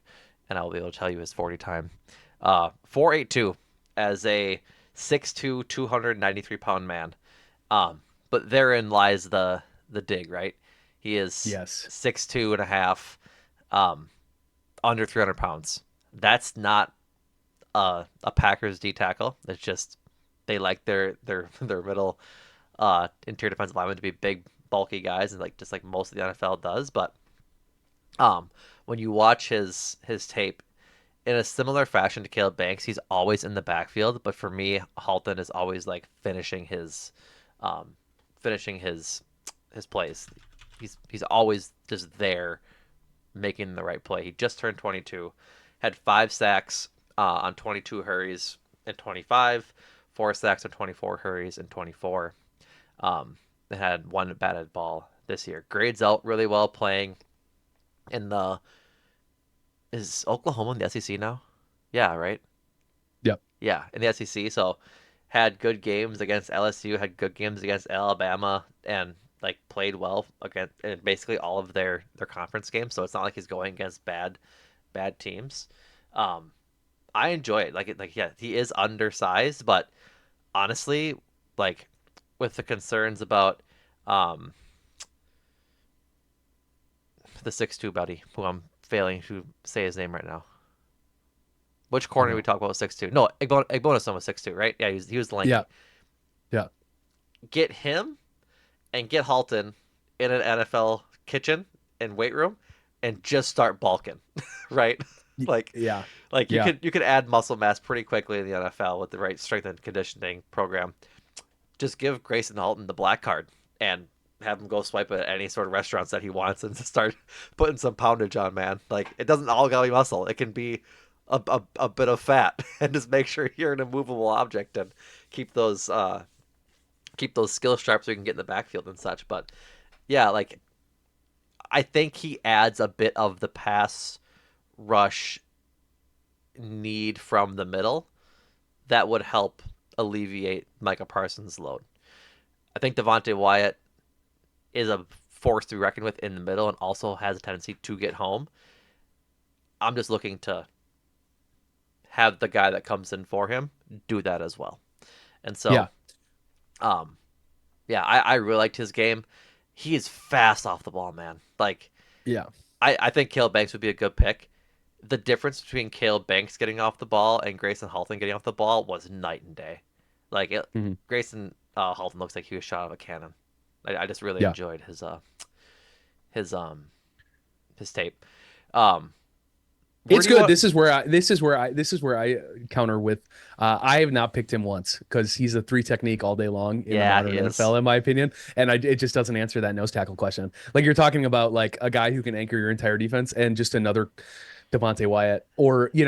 and I'll be able to tell you his 40 time. 4.82 as a 6'2", 293 pound man. But therein lies the dig, right? He is Yes. 6'2" and a half, um, under 300 pounds. That's not a Packers D tackle. It's just they like their middle interior defensive linemen to be big, bulky guys, and like just like most of the NFL does. But um, when you watch his tape in a similar fashion to Caleb Banks, he's always in the backfield. But for me, Halton is always like um, finishing his plays. He's always just there making the right play. He just turned 22, had 5 sacks on 22 hurries in 25, 4 sacks on 24 hurries in 24. They had one batted ball this year. Grades out really well playing in the. Is Oklahoma in the SEC now? Yeah, right. Yep. Yeah, in the SEC. So had good games against LSU, had good games against Alabama, and like played well against in basically all of their conference games. So it's not like he's going against bad teams. Um, I enjoy it. Like yeah, he is undersized, but honestly, like with the concerns about um the 6'2" buddy, who I'm failing to say his name right now. Which I corner did we know. talk about 6'2"? No, Igbonason was 6'2", right? Yeah, he was Yeah. lanky. Yeah. Get him and get Halton in an NFL kitchen and weight room and just start bulking, right? Like Yeah. like you Yeah. could you could add muscle mass pretty quickly in the NFL with the right strength and conditioning program. Just give Grayson Halton the black card and have him go swipe at any sort of restaurants that he wants and just start putting some poundage on, man. Like it doesn't all gotta be muscle. It can be a bit of fat and just make sure you're an immovable object and keep those skill straps so you can get in the backfield and such. But yeah, like I think he adds a bit of the pass rush need from the middle that would help alleviate Micah Parsons' load. I think Devontae Wyatt is a force to be reckoned with in the middle and also has a tendency to get home. I'm just looking to have the guy that comes in for him do that as well. And so, Yeah. um, yeah, I really liked his game. He is fast off the ball, man. Like, Yeah. I think Caleb Banks would be a good pick. The difference between Caleb Banks getting off the ball and Grayson Halton getting off the ball was night and day. Like, Mhm. Grayson Halton looks like he was shot out of a cannon. I just really Yeah. enjoyed his his tape. Um, where It's do you good. want? This is where I counter with I have not picked him once because he's a three technique all day long in the Yeah, he modern is. NFL, in my opinion. And it just doesn't answer that nose tackle question. Like you're talking about like a guy who can anchor your entire defense and just another Devontae Wyatt or Yeah,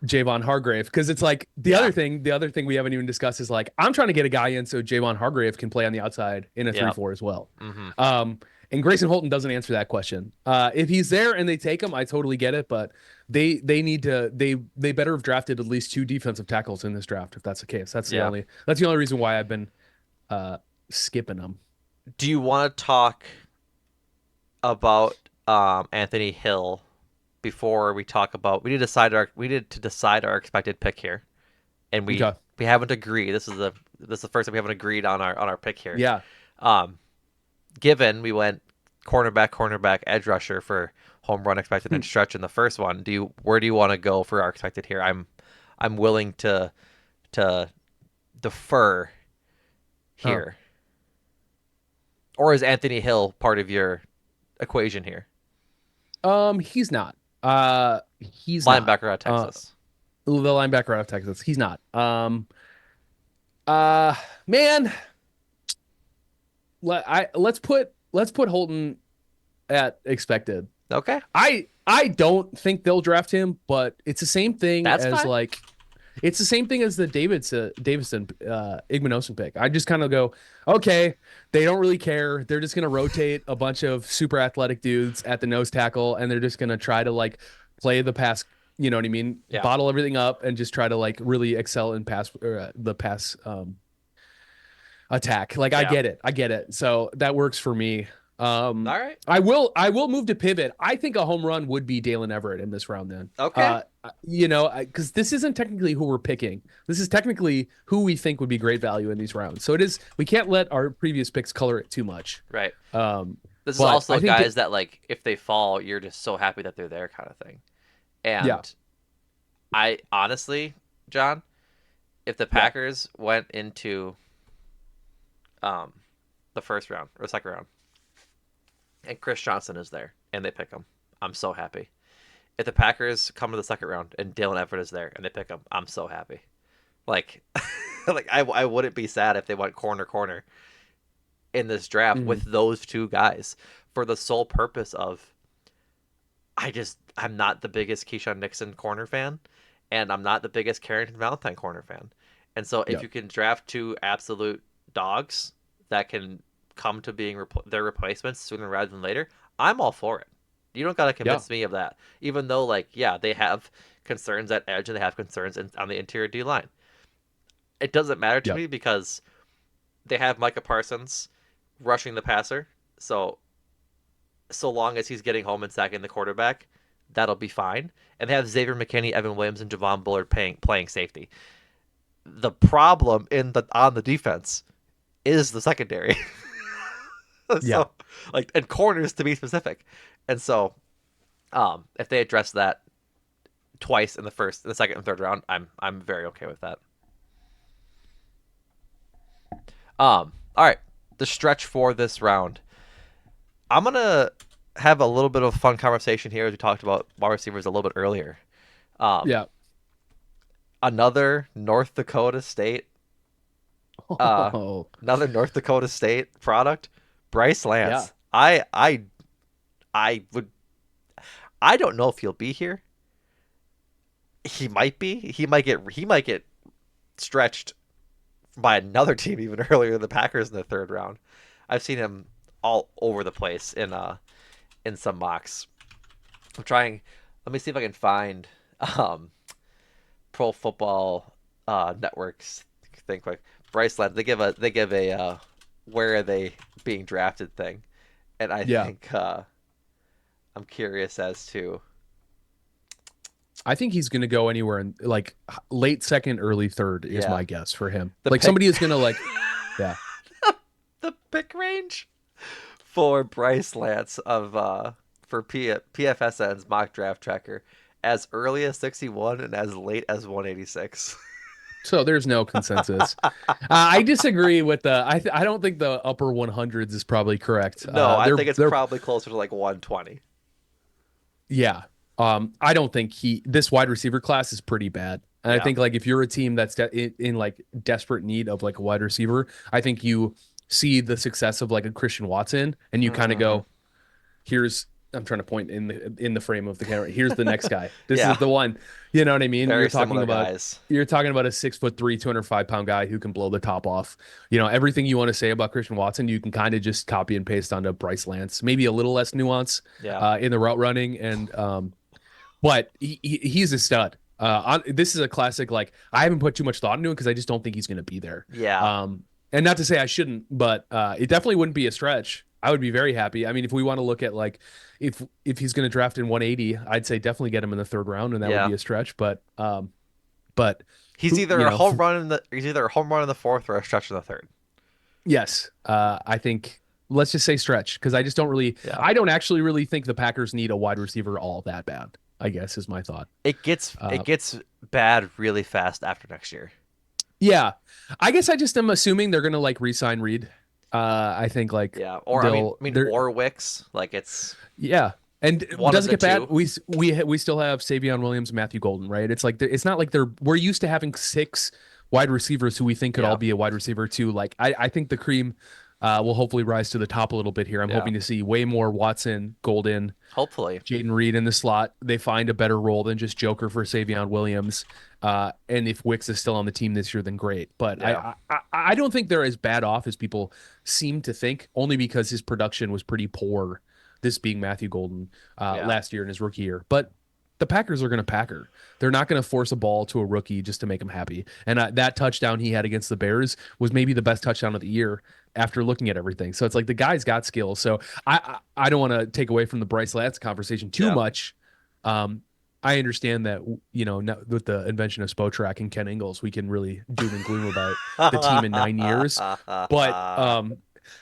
Javon Hargrave. Because it's like yeah, the other thing we haven't even discussed is like I'm trying to get a guy in so Javon Hargrave can play on the outside in a three yep. four as well. Hmm. Um, and Grayson Holton doesn't answer that question. If he's there and they take him, I totally get it. But they better have drafted at least two defensive tackles in this draft if that's the case. Yeah. That's the only reason why I've been uh skipping them. Do you want to talk about Anthony Hill before we talk about? We need to decide our expected pick here, and Okay. we haven't agreed. This is the first time we haven't agreed on our pick here. Yeah. Um, given we went cornerback, edge rusher for home run expected Hmm. and stretch in the first one, where do you want to go for our expected here? I'm willing to defer Oh. here. Or is Anthony Hill part of your equation here? He's not. He's not. Linebacker out of Texas. The linebacker out of Texas. He's not. Uh, man, let's put Holton at expected. Okay, I don't think they'll draft him, but it's the same thing that's as fine. like it's the same thing as the Davidson Igmanosin pick. I just kind of go, okay, they don't really care. They're just gonna rotate a bunch of super athletic dudes at the nose tackle, and they're just gonna try to like play the pass. You know what I mean? Yeah, Bottle everything up and just try to like really excel in pass the pass attack. Like I yeah. get it. I get it. So that works for me. Um All right. I will move to pivot. I think a home run would be Dalen Everett in this round then. Okay. Because this isn't technically who we're picking. This is technically who we think would be great value in these rounds. So it is we can't let our previous picks color it too much. Right. Um This is but I also think guys that that like if they fall, you're just so happy that they're there kind of thing. yeah, And I honestly, John, if the yeah. Packers went into um the first round or second round and Chris Johnson is there and they pick him, I'm so happy. If the Packers come to the second round and Dalen Everett is there and they pick him, I'm so happy. Like, like I wouldn't be sad if they went corner in this draft Mhm. with those two guys for the sole purpose of I'm not the biggest Keyshawn Nixon corner fan, and I'm not the biggest Carrington Valentine corner fan. And so if Yeah. you can draft two absolute dogs that can come to being their replacements sooner rather than later, I'm all for it. You don't got to Yeah. convince me of that. Even though, like, yeah, they have concerns at edge and they have concerns on the interior D line. it doesn't matter to Yep. me because they have Micah Parsons rushing the passer. So long as he's getting home and sacking the quarterback, that'll be fine. And they have Xavier McKinney, Evan Williams, and Javon Bullard playing safety. The problem in the on the defense is the secondary. Yeah. So like and corners to be specific. And so if they address that twice in the second and third round, I'm very okay with that. All right, the stretch for this round. I'm gonna have a little bit of a fun conversation here as we talked about wide receivers a little bit earlier. Um, Yeah. another North Dakota State, uh, Oh, another North Dakota State product, Bryce yeah. Lance. I would. I don't know if he'll be here. He might be. He might get stretched by another team even earlier, the Packers in the third round. I've seen him all over the place in some mocks. I'm trying. Let me see if I can find um, Pro Football Network's thing quick. Bryce Lance. They give a where are they being drafted thing, and I Yeah. think I'm curious as to I think he's going to go anywhere in like late second, early third is yeah my guess for him. the Like pick somebody is going to like, yeah. the pick range for Bryce Lance of for PFSN's mock draft tracker as early as 61 and as late as 186. So there's no consensus. I disagree with the. I don't think the upper 100s is probably correct. No, I think it's They're probably closer to like 120. yeah. I don't think this wide receiver class is pretty bad. And I Yeah. think like if you're a team that's in like desperate need of like a wide receiver, I think you see the success of like a Christian Watson and you kind of Mm-hmm. go, here's I'm trying to point in the frame of the camera. Here's the next guy. This is Yeah, the one. You know what I mean? very similar guys. You're talking about a 6'3", 205 pound guy who can blow the top off. You know, everything you want to say about Christian Watson, you can kind of just copy and paste onto Bryce Lance. Maybe a little less nuance Yeah. in the route running, and but he's a stud. This is a classic. Like I haven't put too much thought into it because I just don't think he's going to be there. Yeah. And not to say I shouldn't, but it definitely wouldn't be a stretch. I would be very happy. I mean, if we want to look at like if he's going to draft in 180, I'd say definitely get him in the third round, and that would Yeah. be a stretch. But He's who either a home run in the fourth or a stretch in the third. yes, I think let's just say stretch because Yeah. I don't actually really think the Packers need a wide receiver all that bad. I guess is my thought. It gets bad really fast after next year. Yeah, I guess I just am assuming they're gonna like re-sign Reed. I think like Yeah. Or I mean they're or Wicks. Like it's yeah, and one of doesn't the get bad. two. We still have Savion Williams, Matthew Golden, right? It's like it's not like we're used to having six wide receivers who we think could all Yeah. be a wide receiver too. Like I think the cream will hopefully rise to the top a little bit here. I'm Yeah. hoping to see way more Watson, Golden, Hopefully. Jaden Reed in the slot. They find a better role than just Joker for Savion Williams. And if Wicks is still on the team this year, then great. But Yeah. I don't think they're as bad off as people seem to think, only because his production was pretty poor. This being Matthew Golden Yeah. last year in his rookie year. But the Packers are going to Packer. They're not going to force a ball to a rookie just to make him happy. And that touchdown he had against the Bears was maybe the best touchdown of the year after looking at everything. So it's like the guy's got skill. So I don't want to take away from the Bryce Lance conversation too Yeah. much. I understand that with the invention of Spotrac and Ken Ingles, we can really doom and gloom about the team in 9 years. But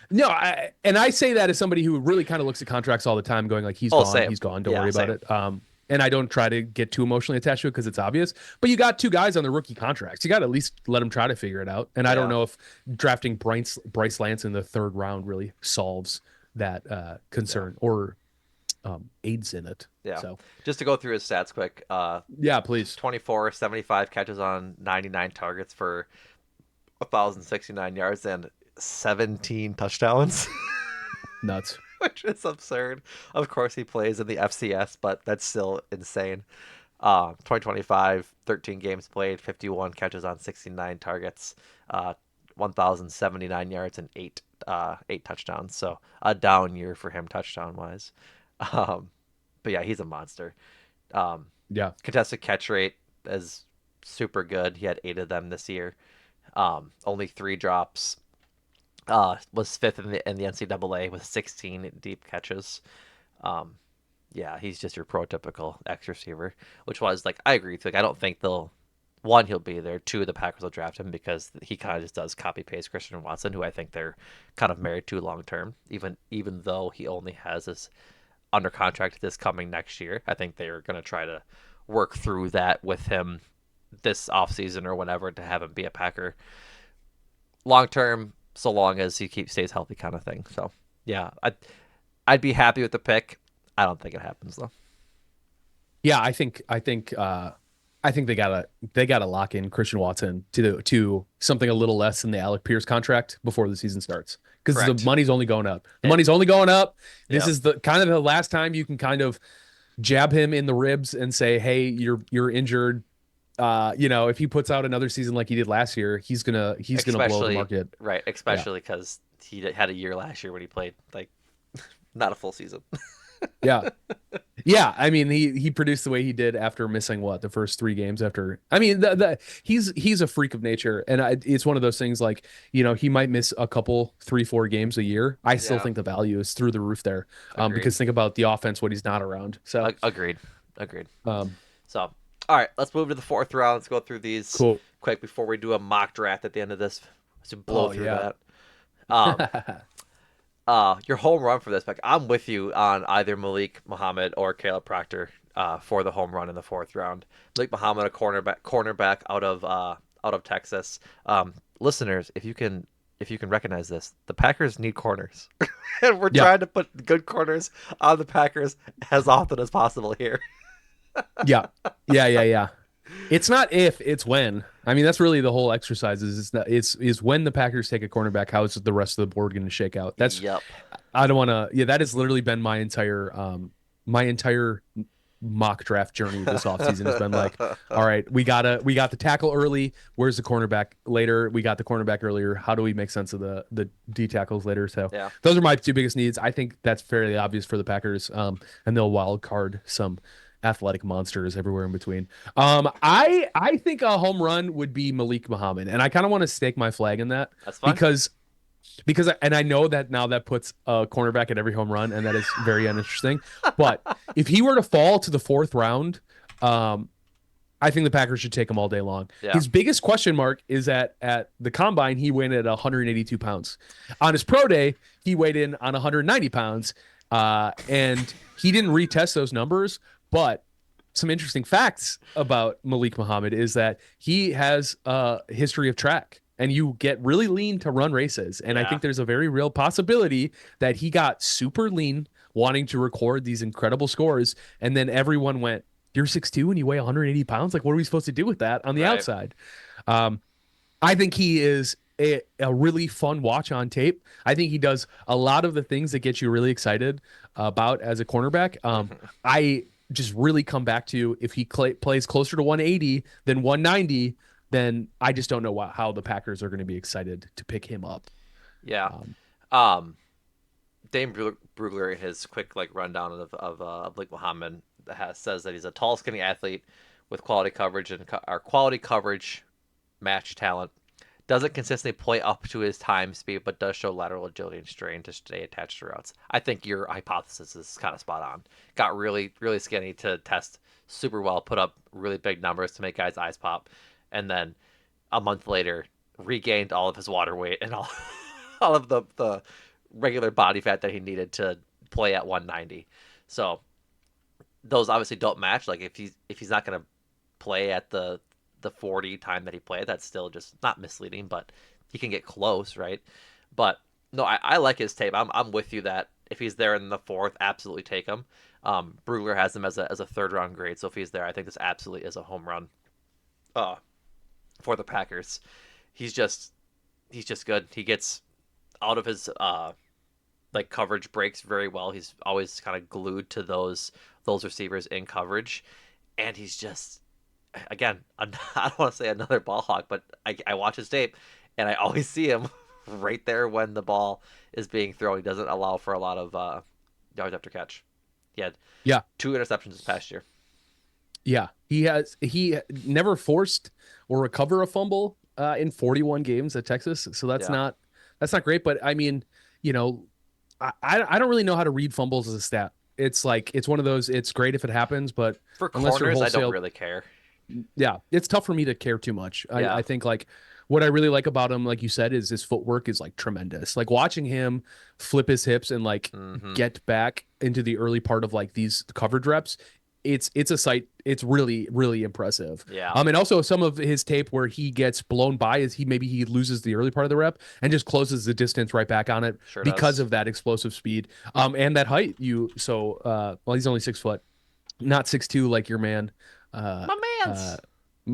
no, and I say that as somebody who really kind of looks at contracts all the time, going like Oh, same. he's gone, don't Yeah, worry about same. it. And I don't try to get too emotionally attached to it because it's obvious. But you got two guys on the rookie contracts. You got to at least let them try to figure it out. And I don't Yeah. know if drafting Bryce Lance in the third round really solves that concern or aids in it. Yeah. So Just to go through his stats quick. yeah, please. 24, 75 catches on 99 targets for 1,069 yards and 17 touchdowns, Nuts. which is absurd. Of course, he plays in the FCS, but that's still insane. 2025, 13 games played, 51 catches on 69 targets, 1,079 yards and eight touchdowns. So a down year for him touchdown wise. Um, but yeah, he's a monster. Yeah. Contested catch rate is super good. He had 8 of them this year. Only 3 drops. Was fifth in the NCAA with 16 deep catches. Um, yeah, he's just your prototypical X receiver, which was like I agree with you. Like I don't think they'll one he'll be there. Two, the Packers will draft him because he kind of just does copy paste Christian Watson, who I think they're kind of married to long term. Even though he only has this under contract this coming next year, I think they're going to try to work through that with him this offseason or whenever to have him be a Packer long term, so long as he stays healthy, kind of thing. So yeah, I'd be happy with the pick. I don't think it happens though. Yeah, I think they gotta lock in Christian Watson to something a little less than the Alec Pierce contract before the season starts because the Correct. money's only going up. The And money's only going up. This yep, is the kind of the last time you can kind of jab him in the ribs and say, "Hey, you're injured." If he puts out another season like he did last year, he's gonna blow the especially market. right, Yeah. especially because he had a year last year when he played like not a full season. Yeah. Yeah, I mean he produced the way he did after missing what the first 3 games after. I mean he's a freak of nature, and it's one of those things like he might miss a couple 3-4 games a year. I still Yeah, think the value is through the roof there, agreed. because think about the offense when he's not around. So Agreed. Agreed. um, So, all right, let's move to the fourth round. Let's go through these cool. quick before we do a mock draft at the end of this to blow Oh through yeah, that. Um, your home run for this pick. I'm with you on either Malik Muhammad or Caleb Proctor for the home run in the fourth round. Malik Muhammad, a cornerback out of Texas. Listeners, if you can recognize this, the Packers need corners, and we're yeah, trying to put good corners on the Packers as often as possible here. yeah, yeah. It's not if, it's when. I mean, that's really the whole exercise. It's not, it's when the Packers take a cornerback. How is the rest of the board going to shake out? That's Yep. I don't want to. Yeah, that has literally been my entire mock draft journey this offseason has been like, all right, we got the tackle early. Where's the cornerback later? We got the cornerback earlier. How do we make sense of the D tackles later? So Yeah. those are my two biggest needs. I think that's fairly obvious for the Packers. And they'll wild card some athletic monsters everywhere in between. I think a home run would be Malik Muhammad, and I kind of want to stake my flag in that That's fine. because and I know that now that puts a cornerback at every home run, and that is very uninteresting. But if he were to fall to the fourth round, um, I think the Packers should take him all day long. Yeah. His biggest question mark is at the combine, he weighed in at 182 pounds. On his pro day, he weighed in on 190 pounds, and he didn't retest those numbers. But some interesting facts about Malik Muhammad is that he has a history of track, and you get really lean to run races. And I Yeah. think there's a very real possibility that he got super lean wanting to record these incredible scores. And then everyone went, "You're 6'2" and you weigh 180 pounds. Like, what are we supposed to do with that on the Right. outside?" Um, I think he is a really fun watch on tape. I think he does a lot of the things that get you really excited about as a cornerback. I just really come back to if he plays closer to 180 than 190, then I just don't know how the Packers are going to be excited to pick him up. Yeah. Um, Um, Dame Brugler, in his quick like rundown of Blake Muhammad, says that he's a tall, skinny athlete with quality coverage and our quality coverage match talent. Doesn't consistently play up to his time speed, but does show lateral agility and strain to stay attached to routes. I think your hypothesis is kind of spot on. Got really, really skinny to test super well, put up really big numbers to make guys' eyes pop, and then a month later regained all of his water weight and all, all of the regular body fat that he needed to play at 190. So those obviously don't match. Like if he's not going to play at the 40 time that he played, that's still just not misleading, but he can get close, right? But no, I like his tape. I'm with you that if he's there in the fourth, absolutely take him. Brugler has him as a third round grade, so if he's there, I think this absolutely is a home run uh, for the Packers. He's just he's just good. He gets out of his like coverage breaks very well. He's always kind of glued to those receivers in coverage, and he's just again I don't want to say another ball hawk, but I watch his tape and I always see him right there when the ball is being thrown. He doesn't allow for a lot of yards after catch. He had yeah, 2 interceptions this past year. yeah. He never forced or recover a fumble in 41 games at Texas. So Yeah. that's not great. But I mean, you know, I don't really know how to read fumbles as a stat. It's like it's one of those. It's great if it happens, but For unless you're corners, I don't wholesale, really care. yeah, it's tough for me to care too much. Yeah. I think like what I really like about him, like you said, is his footwork is like tremendous. Like watching him flip his hips and like Mm-hmm. get back into the early part of like these coverage reps, it's a sight. It's really impressive. Yeah. And also some of his tape where he gets blown by is he loses the early part of the rep and just closes the distance right back on it Sure because does. of that explosive speed. And that height. Well, he's only 6 foot, not 6'2" like your man. Uh, My uh, man's.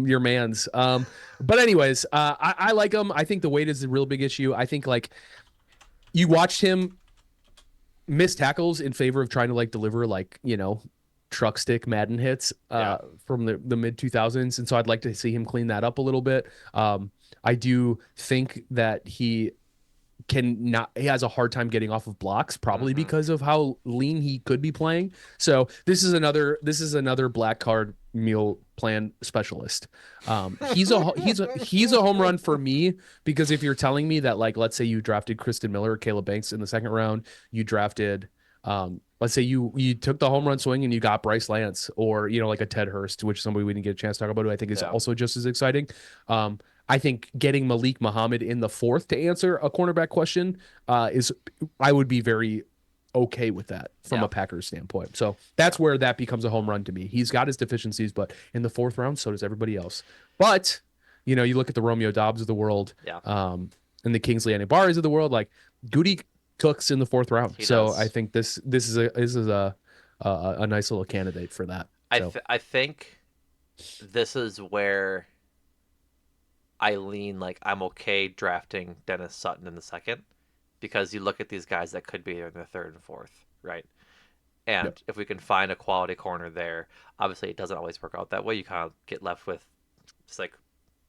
your man's. But anyways, I like him. I think the weight is a real big issue. I think like you watched him miss tackles in favor of trying to like deliver like truck stick Madden hits Yeah. from the mid 2000s, and so I'd like to see him clean that up a little bit. I do think that he has a hard time getting off of blocks, probably Mm-hmm. because of how lean he could be playing. So this is another black card meal plan specialist. He's a home run for me, because if you're telling me that, like, let's say you drafted Kristen Miller or Caleb Banks in the second round, you drafted let's say you took the home run swing and you got Bryce Lance, or like a Ted Hurst, which is somebody we didn't get a chance to talk about, who I think is Yeah. also just as exciting. I think getting Malik Muhammad in the fourth to answer a cornerback question is I would be very okay with that from Yeah. a Packers standpoint. So that's Yeah. where that becomes a home run to me. He's got his deficiencies, but in the fourth round, so does everybody else. But you look at the Romeo Dobbs of the world, Yeah. and the Kingsley Anibaris of the world, like Goody Cooks in the fourth round. He So I does. think this is a nice little candidate for that. So I think this is where I lean like I'm okay drafting Dennis Sutton in the second, because you look at these guys that could be in the third and fourth, right? yep. And if we can find a quality corner there, obviously it doesn't always work out that way. You kind of get left with just like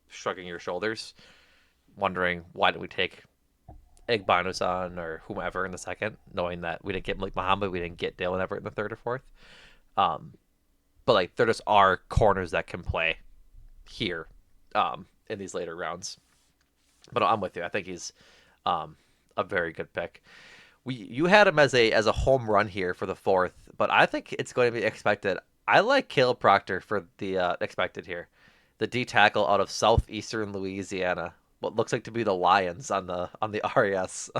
shrugging your shoulders, wondering why did we take Igbanusan or whomever in the second, knowing that we didn't get Malik Muhammad, we didn't get Dalen Everett in the third or fourth. Um, but like there just are corners that can play here in these later rounds. But I'm with you. I think he's um, a very good pick. You had him as a home run here for the fourth, but I think it's going to be expected. I like Caleb Proctor for the expected here, the D tackle out of southeastern Louisiana. What looks like to be the Lions on the RAS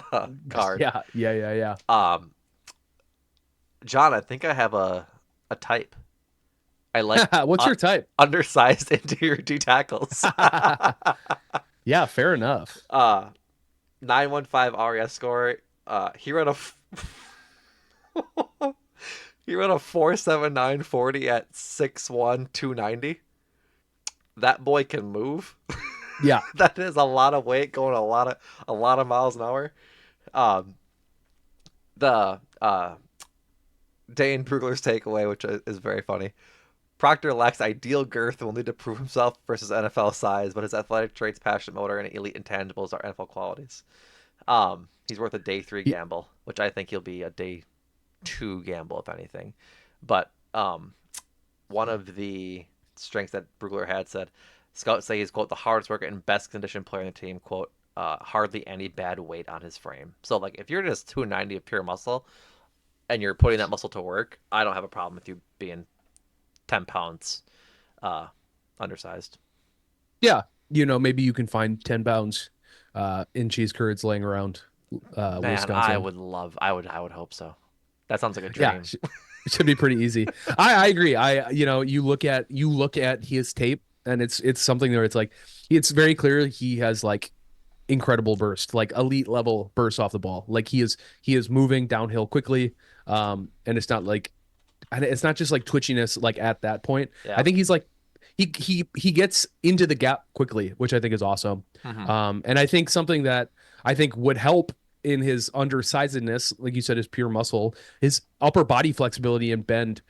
card. Yeah. Um, John, I think I have a type. I like What's your type? undersized interior D tackles. Yeah, fair enough. 915 RAS score. He ran a he ran a 4.7940 at 6'1", 290. That boy can move. Yeah. That is a lot of weight going a lot of miles an hour. Um, the Dane Brugler's takeaway, which is very funny. Proctor lacks ideal girth and will need to prove himself versus NFL size, but his athletic traits, passion, motor, and elite intangibles are NFL qualities. He's worth a day 3 Y- gamble, which I think he'll be a day 2 gamble if anything. But one of the strengths that Brugler had said, scouts say he's quote the hardest worker and best conditioned player in the team. Quote, hardly any bad weight on his frame. So like if you're just 290 of pure muscle and you're putting that muscle to work, I don't have a problem with you being 10 pounds uh, undersized. Yeah. Maybe you can find 10 pounds in cheese curds laying around Man, Wisconsin. I would hope so. That sounds like a Yeah. dream. It should be pretty easy. I agree. You look at his tape, and it's something where it's like it's very clear he has like incredible burst, like elite level burst off the ball. Like he is moving downhill quickly. And it's not just like twitchiness like at that point. I Yeah. think he's like he gets into the gap quickly, which I think is awesome. Mm-hmm. And I think something that I think would help in his undersizedness, like you said, his pure muscle, his upper body flexibility and bend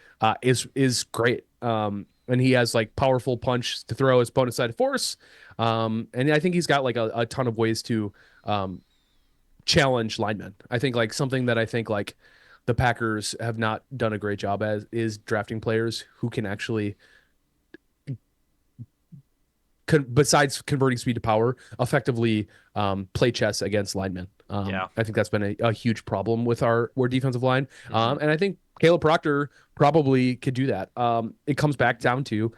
is great. And he has like powerful punch to throw his opponent's side of force. And I think he's got like a ton of ways to um, challenge linemen. I think like something that I think like the Packers have not done a great job as is drafting players who can actually besides converting speed to power, effectively play chess against linemen. Yeah. I think that's been a huge problem with our defensive line. Hmm. And I think Caleb Proctor probably could do that. It comes back down to,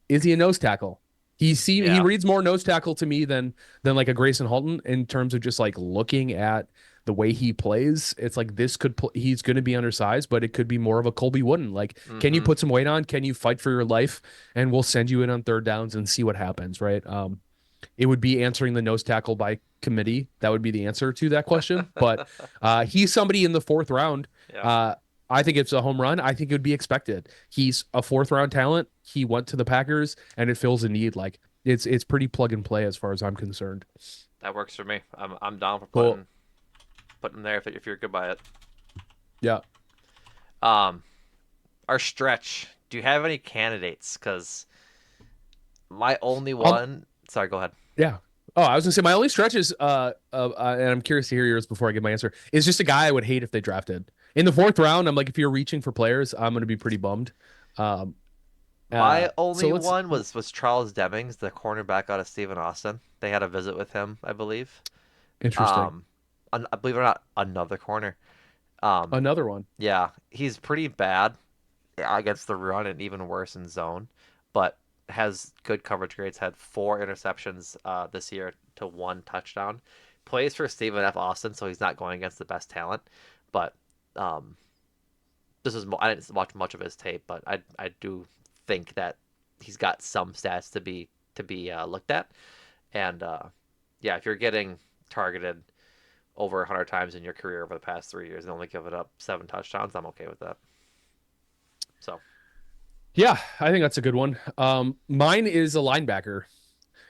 is he a nose tackle? He Yeah. reads more nose tackle to me than like a Grayson Halton in terms of just like looking at the way he plays. It's like he's going to be undersized, but it could be more of a Colby Wooden. Like, can you Hmm. put some weight on? Can you fight for your life? And we'll send you in on third downs and see what happens, right? It would be answering the nose tackle by committee. That would be the answer to that question. But he's somebody in the fourth round. Yeah. Uh, I think it's a home run. I think it would be expected. He's a fourth round talent. He went to the Packers, and it fills a need. Like it's pretty plug and play as far as I'm concerned. That works for me. I'm down for Cool. putting him there if you're good by it. Yeah. Um, our stretch. Do you have any candidates? Because my only Um. one. Sorry, go ahead. Yeah. Oh, I was gonna say my only stretch is and I'm curious to hear yours before I give my answer. Is just a guy I would hate if they drafted in the fourth round. I'm like, if you're reaching for players, I'm gonna be pretty bummed. Um. My So only let's one was Charles Demings, the cornerback out of Stephen Austin. They had a visit with him, I believe. Interesting. Um, I believe it or not, another corner. Um, Another one. yeah, he's pretty bad against the run and even worse in zone, but has good coverage grades. Had 4 interceptions this year to 1 touchdown. Plays for Stephen F. Austin, so he's not going against the best talent. But um, I didn't watch much of his tape, but I do think that he's got some stats to be looked at. And yeah, if you're getting targeted over 100 times in your career over the past 3 years and only give it up 7 touchdowns, I'm okay with that. So Yeah, I think that's a good one. Mine is a linebacker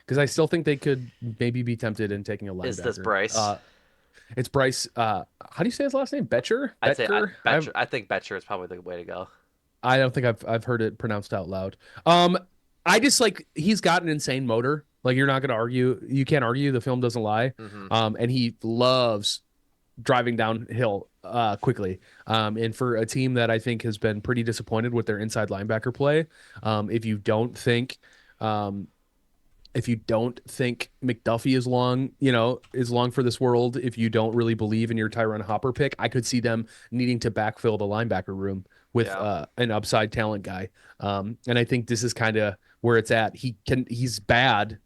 because I still think they could maybe be tempted in taking a is this linebacker. Bryce? It's Bryce. How do you say his last name? Betcher? I'd say Betker? Betcher. I think Betcher is probably the way to go. I don't think I've heard it pronounced out loud. I just like he's got an insane motor. Like you're not gonna argue. You can't argue. The film doesn't lie. Hmm. And he loves driving downhill quickly. And for a team that I think has been pretty disappointed with their inside linebacker play, if you don't think um, if you don't think McDuffie is long for this world, if you don't really believe in your Tyrone Hopper pick, I could see them needing to backfill the linebacker room with Yeah. an upside talent guy. And I think this is kind of where it's at. He's bad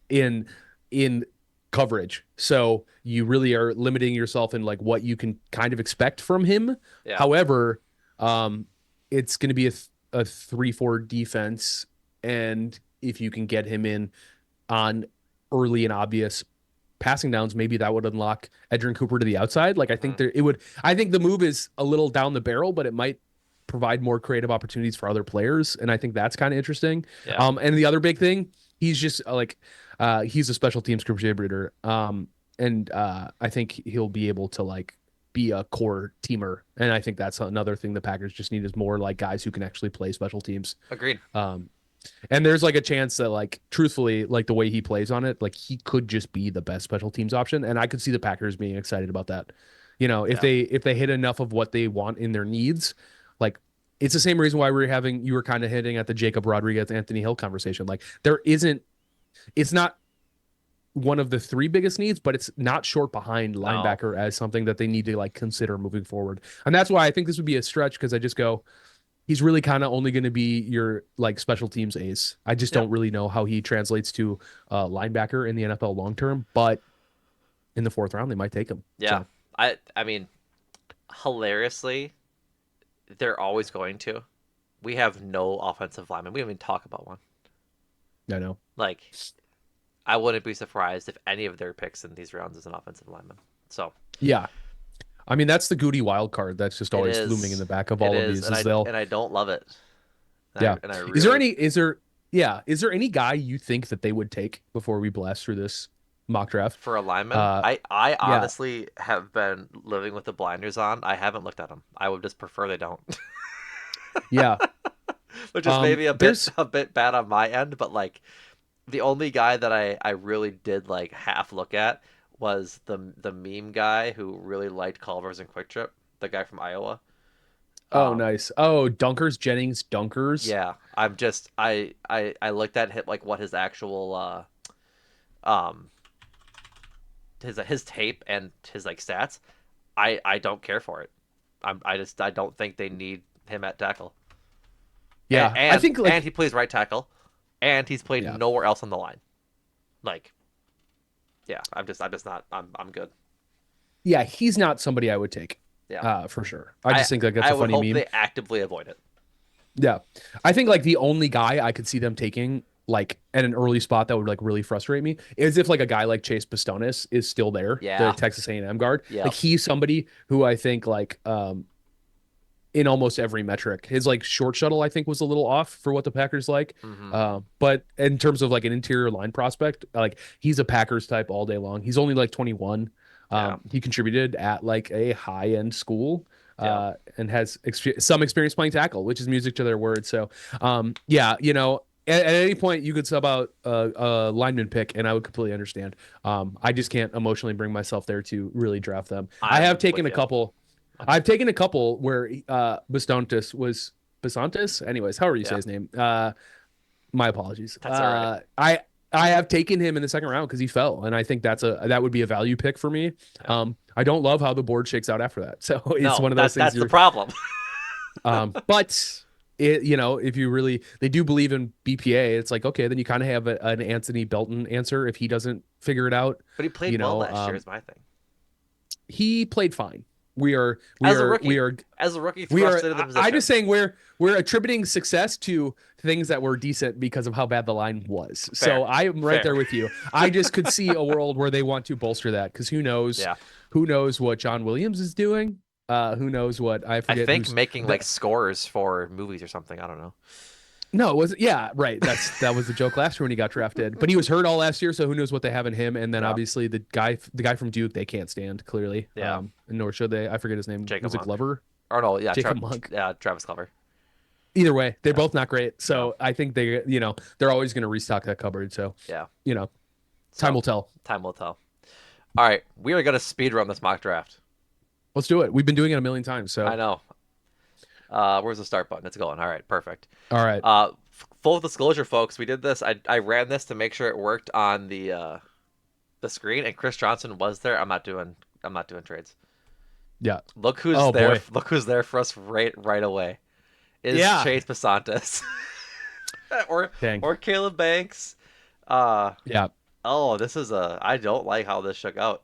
in in coverage. So you really are limiting yourself in like what you can kind of expect from him. Yeah. However, it's going to be a 3-4 defense, and if you can get him in on early and obvious passing downs, maybe that would unlock Edgerrin Cooper to the outside. Like I think Hmm. there it would. I think the move is a little down the barrel, but it might provide more creative opportunities for other players, and I think that's kind of interesting. Yeah. And the other big thing, he's just he's a special teams contributor. And I think he'll be able to like be a core teamer, and I think that's another thing the Packers just need is more like guys who can actually play special teams. Agreed. Um, and there's like a chance that like truthfully, like the way he plays on it, like he could just be the best special teams option. And I could see the Packers being excited about that. You know, Yeah. if they hit enough of what they want in their needs, like it's the same reason why you were kind of hitting at the Jacob Rodriguez, Anthony Hill conversation. Like it's not one of the three biggest needs, but it's not short behind No. linebacker as something that they need to like consider moving forward. And that's why I think this would be a stretch because I just go, he's really kind of only going to be your like special teams ace. I just Yeah. don't really know how he translates to linebacker in the NFL long term, but in the fourth round they might take him. Yeah. So I mean, hilariously, they're always going to. We have no offensive lineman. We don't even talk about one. I know. Like, I wouldn't be surprised if any of their picks in these rounds is an offensive lineman. So Yeah, I mean that's the Goody wild card that's just it always looming in is, the back of it all of is, these. Is they'll and I don't love it. yeah. And I Is there really any? Is there yeah? Is there any guy you think that they would take before we blast through this mock draft? for a lineman, Uh, I yeah, honestly have been living with the blinders on. I haven't looked at them. I would just prefer they don't. yeah. Which is maybe There's a bit bad on my end, but like the only guy that I really did like half look at was the meme guy who really liked Culver's and Quick Trip, the guy from Iowa. Oh, nice. Oh, Dunkers, Jennings, Dunkers. Yeah, I'm just I looked at like what his actual um his tape and his like stats. I don't care for it. I don't think they need him at tackle. And Yeah, I and, think and like he plays right tackle, and he's played yeah, nowhere else on the line. Like, yeah, I'm just not I'm good. yeah, he's not somebody I would take, Yeah, for sure. I I just think like that's I a would funny hope meme. they actively avoid it. Yeah, I think like the only guy I could see them taking like at an early spot that would like really frustrate me is if like a guy like Chase Pistonis is still there, the Yeah, Texas A&M guard. Like yep. he's somebody who I think like in almost every metric. His like short shuttle, I think, was a little off for what the Packers like. Mm-hmm. But in terms of like an interior line prospect, like he's a Packers type all day long. He's only like 21. Yeah, He contributed at like a high end school. yeah. And has some experience playing tackle, which is music to their words. So, yeah, you know, at any point you could sub out a lineman pick, and I would completely understand. I just can't emotionally bring myself there to really draft them. I have I'm taken with a you. couple I've taken a couple where Bastontis was Basantis. Anyways, however you say Yeah, his name. My apologies. that's all right. I have taken him in the second round because he fell, and I think that would be a value pick for me. Yeah. I don't love how the board shakes out after that, so it's No, one of those things that's the you're. problem. But it, you know, if you really they do believe in BPA, it's like okay, then you kind of have an Anthony Belton answer if he doesn't figure it out. But he You played well know, last year. Is my thing. he played fine. We are we As a are we rookie, are as a rookie We thrust are. into the I position. just saying we're attributing success to things that were decent because of how bad the line was. Fair, So I am right fair. there with you. I just could see a world where they want to bolster that because Yeah, who knows what John Williams is doing. Who knows what I I forget think who's making like that. scores for movies or something. I don't know. No, it was yeah, right. That was the joke last year when he got drafted. But he was hurt all last year, so who knows what they have in him. And then Yeah, obviously the guy from Duke they can't stand clearly. yeah. And nor should they. I forget his name. Jacob Was it Monk. Glover? Or no, yeah, Jacob Monk. yeah, Travis Clever. Either way, they're Yeah, both not great. no, So I think they're always going to restock that cupboard. So, yeah. you know, time So will tell. time will tell. All right, we are gonna speed run this mock draft. Let's do it. We've been doing it a million times. I So, know. Where's the start button? It's going. All right, perfect. all right. Full disclosure, folks, we did this. I ran this to make sure it worked on the screen, and Chris Johnson was there. I'm not doing trades. Yeah. Look who's Oh there. boy. Look who's there for us right away. Is Yeah. Chase Pasantes or Dang. Caleb Banks? Uh Yeah. oh, this is a. I don't like how this shook out.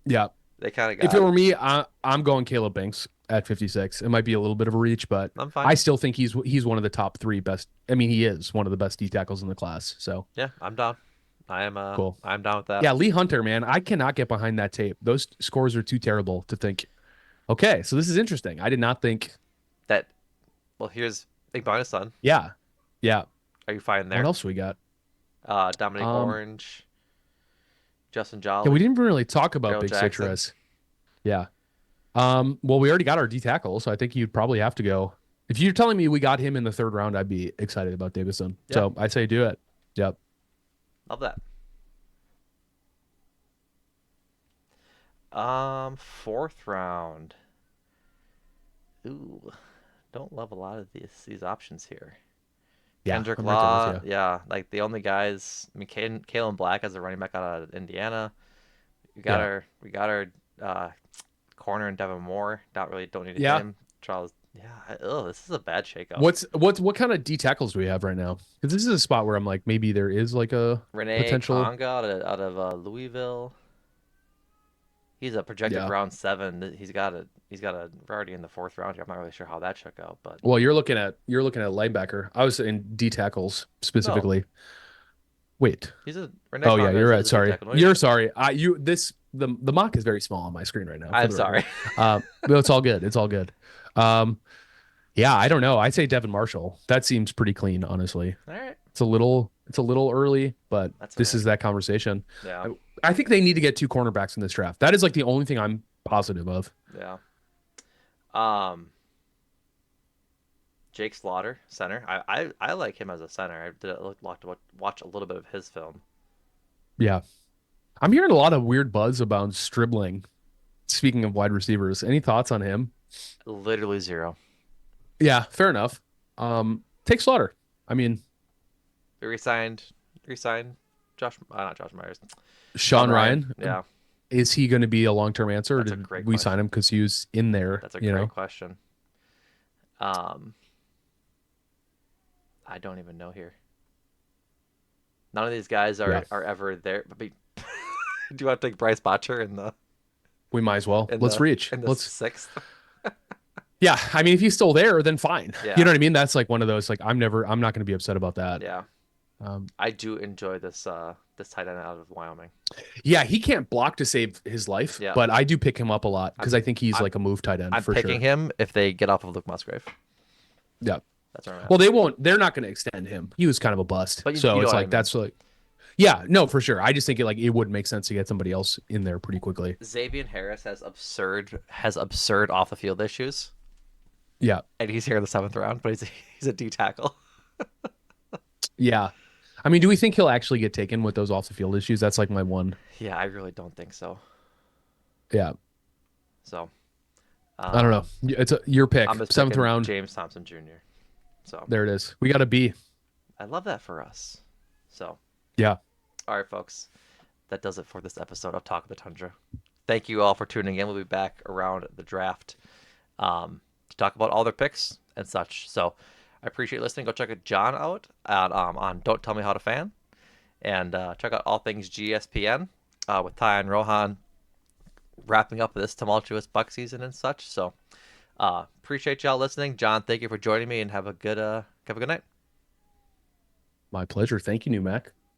Yeah. They kind of If it got. were me, I'm going Caleb Banks at 56. It might be a little bit of a reach, but I'm fine. I still think he's one of the top three best. I mean, he is one of the best D tackles in the class. So Yeah, I'm down. cool. I'm down with that. Yeah, Lee Hunter, man, I cannot get behind that tape. Those scores are too terrible to think. Okay, so this is interesting. I did not think. That well, here's Big Bonus son. Yeah, yeah. Are you fine What there? else we got? Dominic Um, Orange, Justin Yeah, we Jolly, didn't even really talk about Gerald Big Jackson. Citrus. Yeah. Well, we already got our D tackle, so I think you'd probably have to go. If you're telling me we got him in the third round, I'd be excited about Davison. Yeah, So I'd say do it. Yep. love that. Fourth round. Ooh, don't love a lot of these options here. Yeah, Kendrick I'm right there with Law, you. yeah, like the only guys. I mean, Kalen Black as a running back out of Indiana. Yeah. We got our uh, corner in Devin Moore. Don't need Yeah. him. Charles, yeah. This is a bad shakeup. What kind of D tackles do we have right now? Because this is a spot where I'm like, maybe there is like a Renee potential. Conga out of Louisville. He's a projected Yeah. round 7. He's got a already in the fourth round here. I'm not really sure how that shook out, but Well, you're looking at linebacker. I was in D tackles no, specifically. Wait. he's a Renee Oh yeah, Conga you're right. is a D Sorry. tackle. What do you You're mean? sorry. The mock is very small on my screen right now for I'm the sorry. record. But it's all good. It's all good. Um, yeah, I don't know. I'd say Devin Marshall. That seems pretty clean, honestly. All right, It's a little early, but that's all this right. is that conversation. Yeah, I think they need to get two cornerbacks in this draft. That is like the only thing I'm positive of. yeah. Um, Jake Slaughter, center. I like him as a center. I did like to watch a little bit of his film. Yeah. I'm hearing a lot of weird buzz about Stribling. Speaking of wide receivers, any thoughts on him? Literally zero. Yeah, fair enough. Take Slaughter. I mean, They resigned not Josh Myers, Sean Sean Ryan. Ryan, Yeah, is he going to be a long-term answer, or that's a did great we sign question. him because he was in there, That's a you great know? question. Um, I don't even know here. None of these guys Yeah, are ever there. Do you want to take Bryce Botcher we might as well. in Let's the reach. in the Let's, sixth? yeah, I mean, if he's still there, then fine. You Yeah, know what I mean? That's like one of those, like, I'm not going to be upset about that. yeah. Um, I do enjoy this tight end out of Wyoming. yeah, he can't block to save his life, Yeah, but I do pick him up a lot because I'm I think he's I'm like a move tight end I'm for picking sure. him if they get off of Luke Musgrave. Yeah. That's where I'm at. Well, they won't, they're not going to extend him. He was kind of a bust. But you So know it's what I like, mean. that's like, yeah, no, for sure. I just think it would make sense to get somebody else in there pretty quickly. Xavier Harris has absurd off the field issues, Yeah. and he's here in the seventh round, but he's a D tackle. Yeah. I mean, do we think he'll actually get taken with those off the field issues? That's like my one. Yeah, I really don't think so. Yeah. So, I don't know. um, It's your I'm pick, just seventh picking round. James Thompson Jr. So There it is. We got a B. I love that for us. So, Yeah. all right, folks, that does it for this episode of Talk of the Tundra. Thank you all for tuning in. We'll be back around the draft to talk about all their picks and such. So I appreciate listening. Go check John out on Don't Tell Me How to Fan, and check out all things GSPN with Ty and Rohan wrapping up this tumultuous Buck season and such. So appreciate y'all listening. John, thank you for joining me, and have a good night. My pleasure. Thank you, Numac.